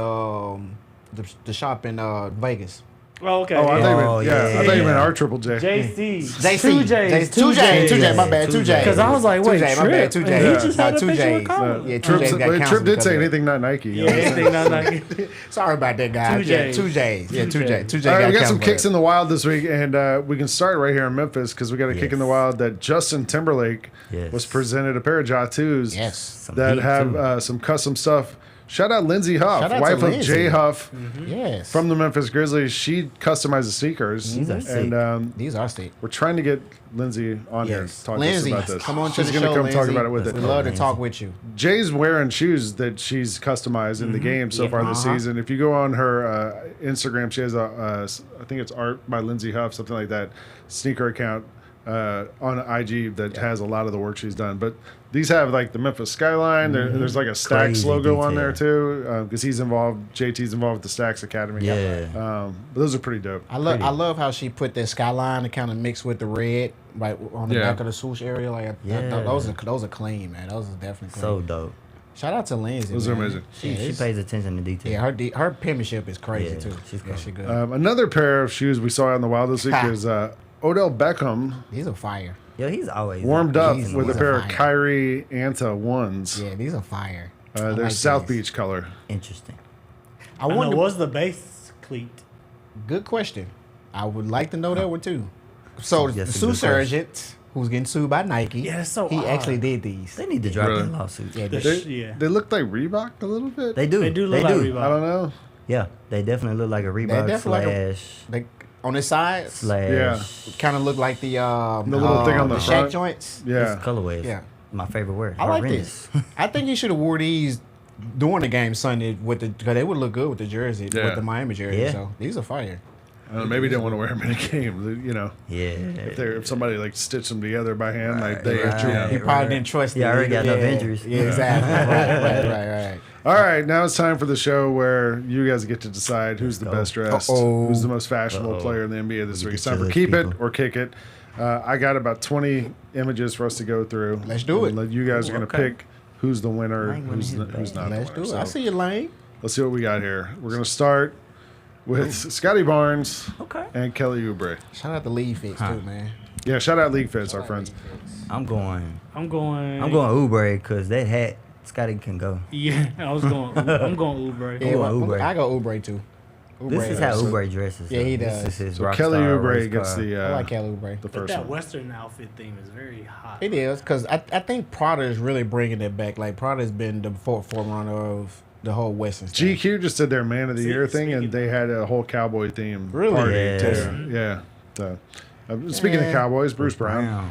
the shop in Vegas. Oh, okay. I thought you meant, yeah. I thought you meant our Triple J. JC. JC. Two J's. Two J's. My bad. 2 J's. Because I was like, wait, my bad. 2 Trip. J's. He just had a 2 picture J's. with Collab. Yeah, Trip, 2 J's got canceled. Trip did because say of that. anything not Nike. Yeah, anything not Nike. Sorry about that, guys. 2 Yeah, J's. 2 J's. Yeah, 2 J's. 2 J's. All right, we got some canceled kicks for in the wild this week, and we can start right here in Memphis because we got a kick in the wild that Justin Timberlake was presented a pair of Ja2s Yes. that heat, have too. some custom stuff. Shout out Lindsey Huff, Shout out to wife of Lindsey. Jay Huff Yes. from the Memphis Grizzlies. She customizes sneakers, These are sick. and These are sick. we're trying to get Lindsey on here Yes. to talk Lindsay, to us about this. come on to She's the gonna show, come talk Lindsay. about it with We it. love to talk with you. Jay's wearing shoes that she's customized in the game so far this season. If you go on her Instagram, she has I think it's Art by Lindsey Huff, something like that, sneaker account on IG that has a lot of the work she's done. But these have like the Memphis skyline. There's like a Stax Crazy logo on there detail. too because he's involved. JT's involved with the Stax Academy. Yeah. But those are pretty dope. I love how she put that skyline to kind of mix with the red, right on the Yeah. back of the swoosh area. Like Yeah. those are clean, man. Those are definitely clean. So dope. Shout out to Lindsay. Those are man. amazing. She pays attention to detail. Yeah, her penmanship is crazy Yeah, too. she's Yeah, cool. she good. Another pair of shoes we saw out in the wild this week Ha. is Odell Beckham These are fire. Yo, he's always warmed up These with a are pair of fire. Kyrie Anta ones. Yeah, these are fire. They're like South these. Beach color. interesting. I I wonder. know, what's the base cleat? Good question. I would like to know that one too. So the That's a Sue good Surgeon, who's getting sued by Nike, Yeah, that's so he odd. actually did these. They need to drop Really? that lawsuit. Yeah, They look like Reebok a little bit. They do. They do look like Reebok. I don't know. Yeah, they definitely look like a Reebok definitely like a- slash They, on the sides, slash. kind of look like the little thing on the Shaq front. joints. Yeah. It's colorways. Yeah. My favorite word. I like Horrendous. this. I think you should have wore these during the game Sunday with the because they would look good with the jersey Yeah. with the Miami jersey. Yeah. So these are fire. Maybe didn't want to wear them in a game. You know, Yeah. if somebody like stitched them together by hand, like they. Right. He probably didn't trust. Yeah, I already it. got enough injuries. Yeah, exactly. right. All right, now it's time for the show where you guys get to decide who's the best dressed, who's the most fashionable player in the NBA this week. It's time for Keep It or Kick It. I got about 20 images for us to go through. Let's do it. And you guys are going to Okay. pick who's the winner, who's not Let's the do winner. it. I see you, Lane. Let's see what we got here. We're going to start with Scotty Barnes and Kelly Oubre. Shout out to League Fits too, man. Yeah, shout out League Fits, our friends. I'm going Oubre because that hat, Scotty can go. Yeah, I'm going Oubre. Yeah, well, Oubre. I go Oubre too. This is how Oubre dresses. Yeah, he though. does. This is his So rock Kelly star Oubre race gets car. the I like Kelly Oubre. the But first that one. Western outfit theme is very hot. It is because I think Prada is really bringing it back. Like Prada has been the forerunner of the whole Western stuff. GQ just did their Man of the Year thing, and they had a whole cowboy theme Really? party Yeah. too. Yeah. So, speaking of Cowboys, Bruce Brown.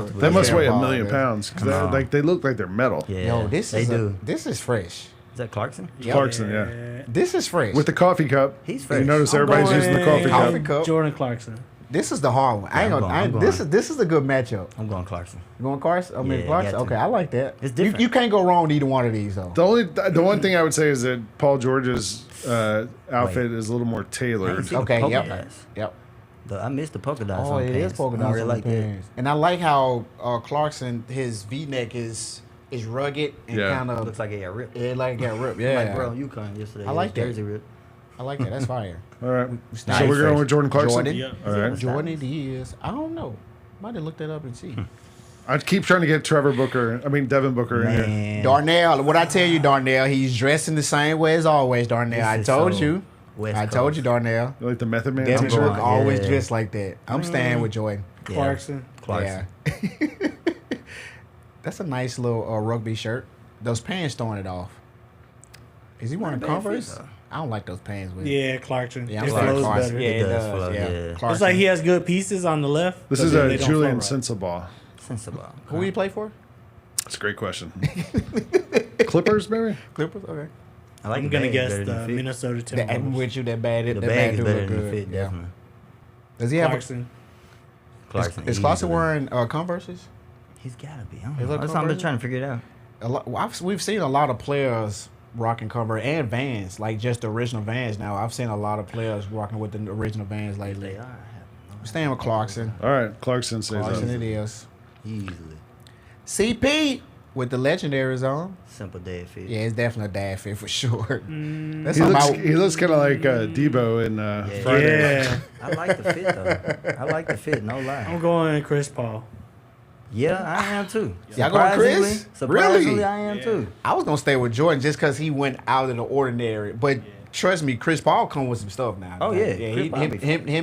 They must weigh 1 million pounds because they look like they're metal. Yeah, Yo, this they is do. this is fresh. Is that Clarkson? Clarkson, yeah. This is fresh. With the coffee cup. He's You fresh. notice I'm everybody's going using the coffee cup. Jordan Clarkson. This is the hard one. I'm going. This is a good matchup. I'm going Clarkson. You going Clarkson? I mean Yeah, Clarkson. got to. Okay, I like that. It's different. You can't go wrong with either one of these though. The one thing I would say is that Paul George's outfit is a little more tailored. Okay, polka yep. dots. Yep. I missed the polka dots Oh, on it pants. is polka I dots really on like the that. pants. And I like how Clarkson, his V-neck is rugged and kind of Looks like it got ripped. Yeah, like it got ripped. Like Yeah, bro on UConn yesterday. I like that. Jersey ripped. I like that. That's fire. All right. Nice. So we're going with Jordan Clarkson? Jordan. Yeah. All right. Jordan it is. I don't know. Might have looked that up and see. I keep trying to get Devin Booker in here. Man. Darnell, what I tell you, Darnell, he's dressing the same way as always, Darnell. This I is told so you. West I told you, Darnell. You like the Method Man Devin t-shirt? Booker always Yeah. dressed like that. I'm staying with Jordan. Yeah. Clarkson. Clarkson. Yeah. That's a nice little rugby shirt. Those pants throwing it off. Is he wearing Not a bad Converse? fit, though. I don't like those pants. With Yeah, Clarkson. Yeah, It I'm staying flows Clarkson. better. Yeah, It it does does. flow, Yeah. yeah. Clarkson. It's like he has good pieces on the left. This but is then a they don't Julian flow right. Sensabaugh. Sensible. Who you play for? That's a great question. Clippers, maybe? Clippers. Okay. I like I'm the going to bag guess better than the the fit. Minnesota I'm Timberwolves. with you. That bad. The That bag bag is do better look than the good. fit, Yeah. definitely. Does he have? Clarkson. Clarkson. Is Clarkson easily. wearing Converses? He's got to be. I don't Is know. that That's why I'm Converse? just trying to figure it out. We've seen a lot of players rocking Converse and Vans, like just the original Vans. Now I've seen a lot of players rocking with the original Vans lately. They are. Staying with Clarkson. All right, Clarkson says Clarkson that. it is. Easily. CP with the legendaries on. Simple dad fit. Yeah, it's definitely a dad fit for sure. That's He looks kind of like Debo in Friday. Yeah. I like the fit, though. I like the fit, no lie. I'm going Chris Paul. Yeah, I am too. Y'all going Chris? Surprisingly, Really? I am too. I was gonna stay with Jordan just because he went out of the ordinary. But trust me, Chris Paul come with some stuff now. Oh, yeah. Chris Paul him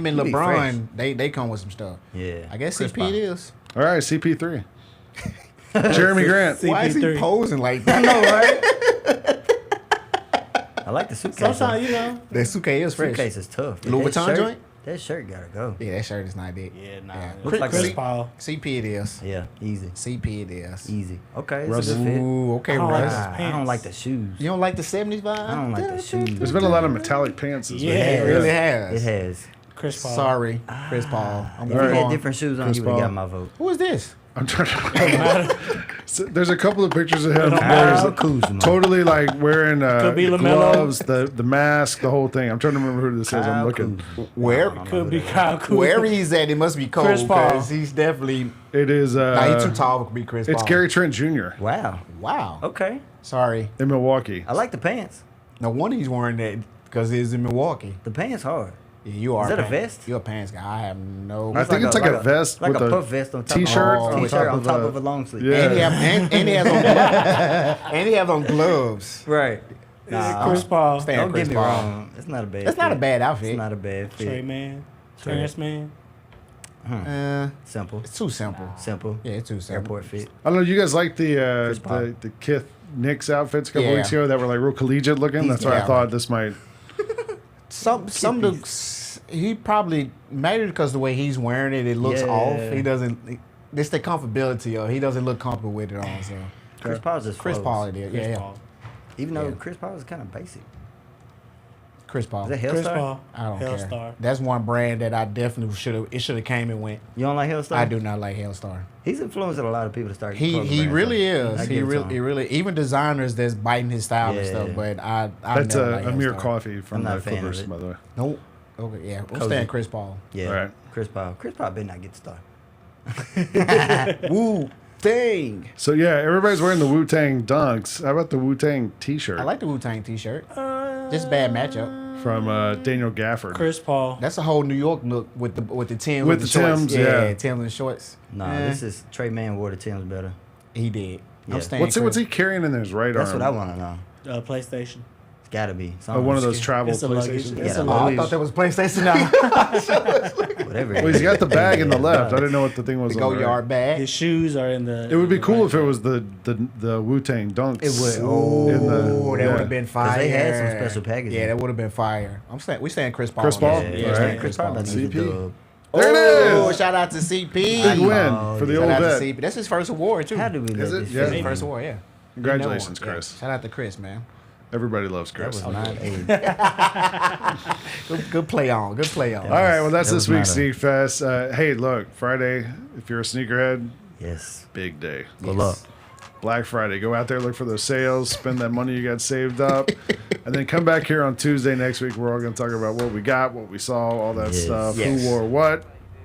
and he be LeBron, they come with some stuff. Yeah. I guess Chris CP Paul. it is. All right, CP3. Jeremy Grant. Why is he CP3. posing like I that? know, right? I like the suitcase. Sometimes, you know. That suitcase is fresh. Suitcase is tough. Louis That Vuitton shirt- joint? That shirt gotta go. Yeah, that shirt is not big. Yeah, nah. Looks like Chris a- Paul. CP it is. Yeah, easy. CP it is. Easy. Okay, it's a good fit. Ooh, okay, I don't like Russ. his I don't pants. like the shoes. You don't like the 70s vibe? I don't like the shoes. There's been a lot of metallic pants this Yeah, week. It really has. It has. Chris Paul. Sorry, Chris Paul. I'm If you going had on. different shoes on, Chris you would have Paul. got my vote. Who is this? I'm trying to. So there's a couple of pictures of him. Kyle There's Kuzma. totally like wearing Could be the LaMelo. gloves, the mask, the whole thing. I'm trying to remember who this is. I'm Kyle looking. Kuzma. Where? Could be Kyle Kuzma. Wherever he's at, it must be cold Chris Paul. because he's definitely. It is. Nah, he's too tall to be Chris Paul. It's Gary Trent Jr. Wow. Wow. Okay. Sorry. in Milwaukee. I like the pants. No wonder he's wearing that because he's in Milwaukee. The pants hard. Yeah, you are. Is that a pants- vest? You're a pants guy. I have no. I think it's like a vest like with a a puff vest on top t-shirt of on t-shirt top on of top a- of a long sleeve. Yeah. And he, and he has on gloves. And he has on gloves. Right. Chris Paul. Staying Don't Chris get me Paul. wrong. It's not a bad. That's not a fit. bad outfit. It's not a bad Trey fit. Man. Trey. Terrence Man. Simple. It's too simple. Simple. Yeah, it's too simple. Airport fit. I don't know. You guys like Paul. the Kith Knicks outfits a couple Yeah. weeks ago that were like real collegiate looking. That's why I yeah. thought this might. Some of the he probably maybe because the way he's wearing it, it looks Yeah. off. He doesn't. It's the comfortability of he doesn't look comfortable with it on. So Chris Paul just Chris flows. Paul it is. Chris Yeah, Paul. Even though Yeah. Chris Paul is kind of basic. Chris Paul. Is that Chris Hellstar? Paul. I don't care. Hellstar. That's one brand that I definitely should have. It should have came and went. You don't like Hellstar? I do not like Hellstar. He's influenced a lot of people to start. He clothing he brands, really though. I is. give it to him. He really even designers that's biting his style and Yeah. stuff. But I That's never liked Amir Hellstar. Coffee from I'm not the a fan of Clippers, it. by the way. Nope. Okay, yeah. I'm Cozy. staying Chris Paul. Yeah. All right. Chris Paul. Chris Paul better not get the star. Woo Tang. So yeah, everybody's wearing the Wu Tang dunks. How about the Wu Tang T-shirt I like the Wu Tang T-shirt. Just a bad matchup. from Daniel Gafford? Chris Paul. That's a whole New York look with the Tim With the the shorts. Timbs, yeah. Tim and shorts. Nah, this is Trey Man wore the Timbs better. He did. Yeah. I'm staying. What's Chris. he carrying in his right That's arm? what I want to know. PlayStation. It's got to be. Oh, one of those travel It's a luggage. PlayStations. It's a Oh, I luggage. thought that was PlayStation now. Whatever. it Well, he's is. got the bag in the left. I didn't know what the thing was. The on go the right. yard bag. His shoes are in the. It would be the cool right if it was the Wu Tang dunks. It would. in the- Oh, that yeah. would have been fire. they had some special packaging. Yeah, that would have been fire. We staying Chris Paul. Chris on Paul? this. Yeah, All yeah, right. Chris Paul needs a CP. dub. There it Oh, is. shout out to CP. Big win for the Shout old out vet. to CP. That's his first award too. How do we let Is it? this Yeah. That's fit his in? first award. Yeah. Congratulations, Yeah. Chris. Shout out to Chris, man. Everybody loves Chris. That was not good play on. Good play on. All right, well, that's this week's Sneak Fest. Hey, look, Friday, if you're a sneakerhead, yes, big day. Good luck. Black Friday. Go out there, look for those sales, spend that money you got saved up, and then come back here on Tuesday next week. We're all going to talk about what we got, what we saw, all that stuff, who wore what,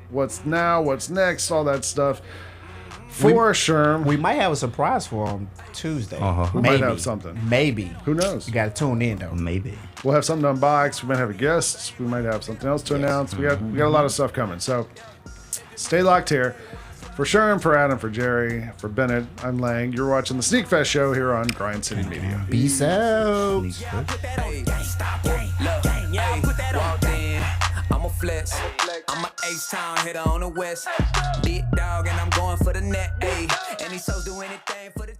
what's now, what's next, all that stuff. For Sherm. We might have a surprise for him Tuesday. We might have something. Maybe. Who knows? You got to tune in, though. Maybe. We'll have something to unbox. We might have a guest. We might have something else to announce. We got a lot of stuff coming. So stay locked here. For Sherm, for Adam, for Jerry, for Bennett, I'm Lang. You're watching the Sneak Fest show here on Grind City Media. Peace out. I'm a flex. I'm a H-Town hitter on the west. Big dog and I'm going for the net. Ayy. And these souls do anything for the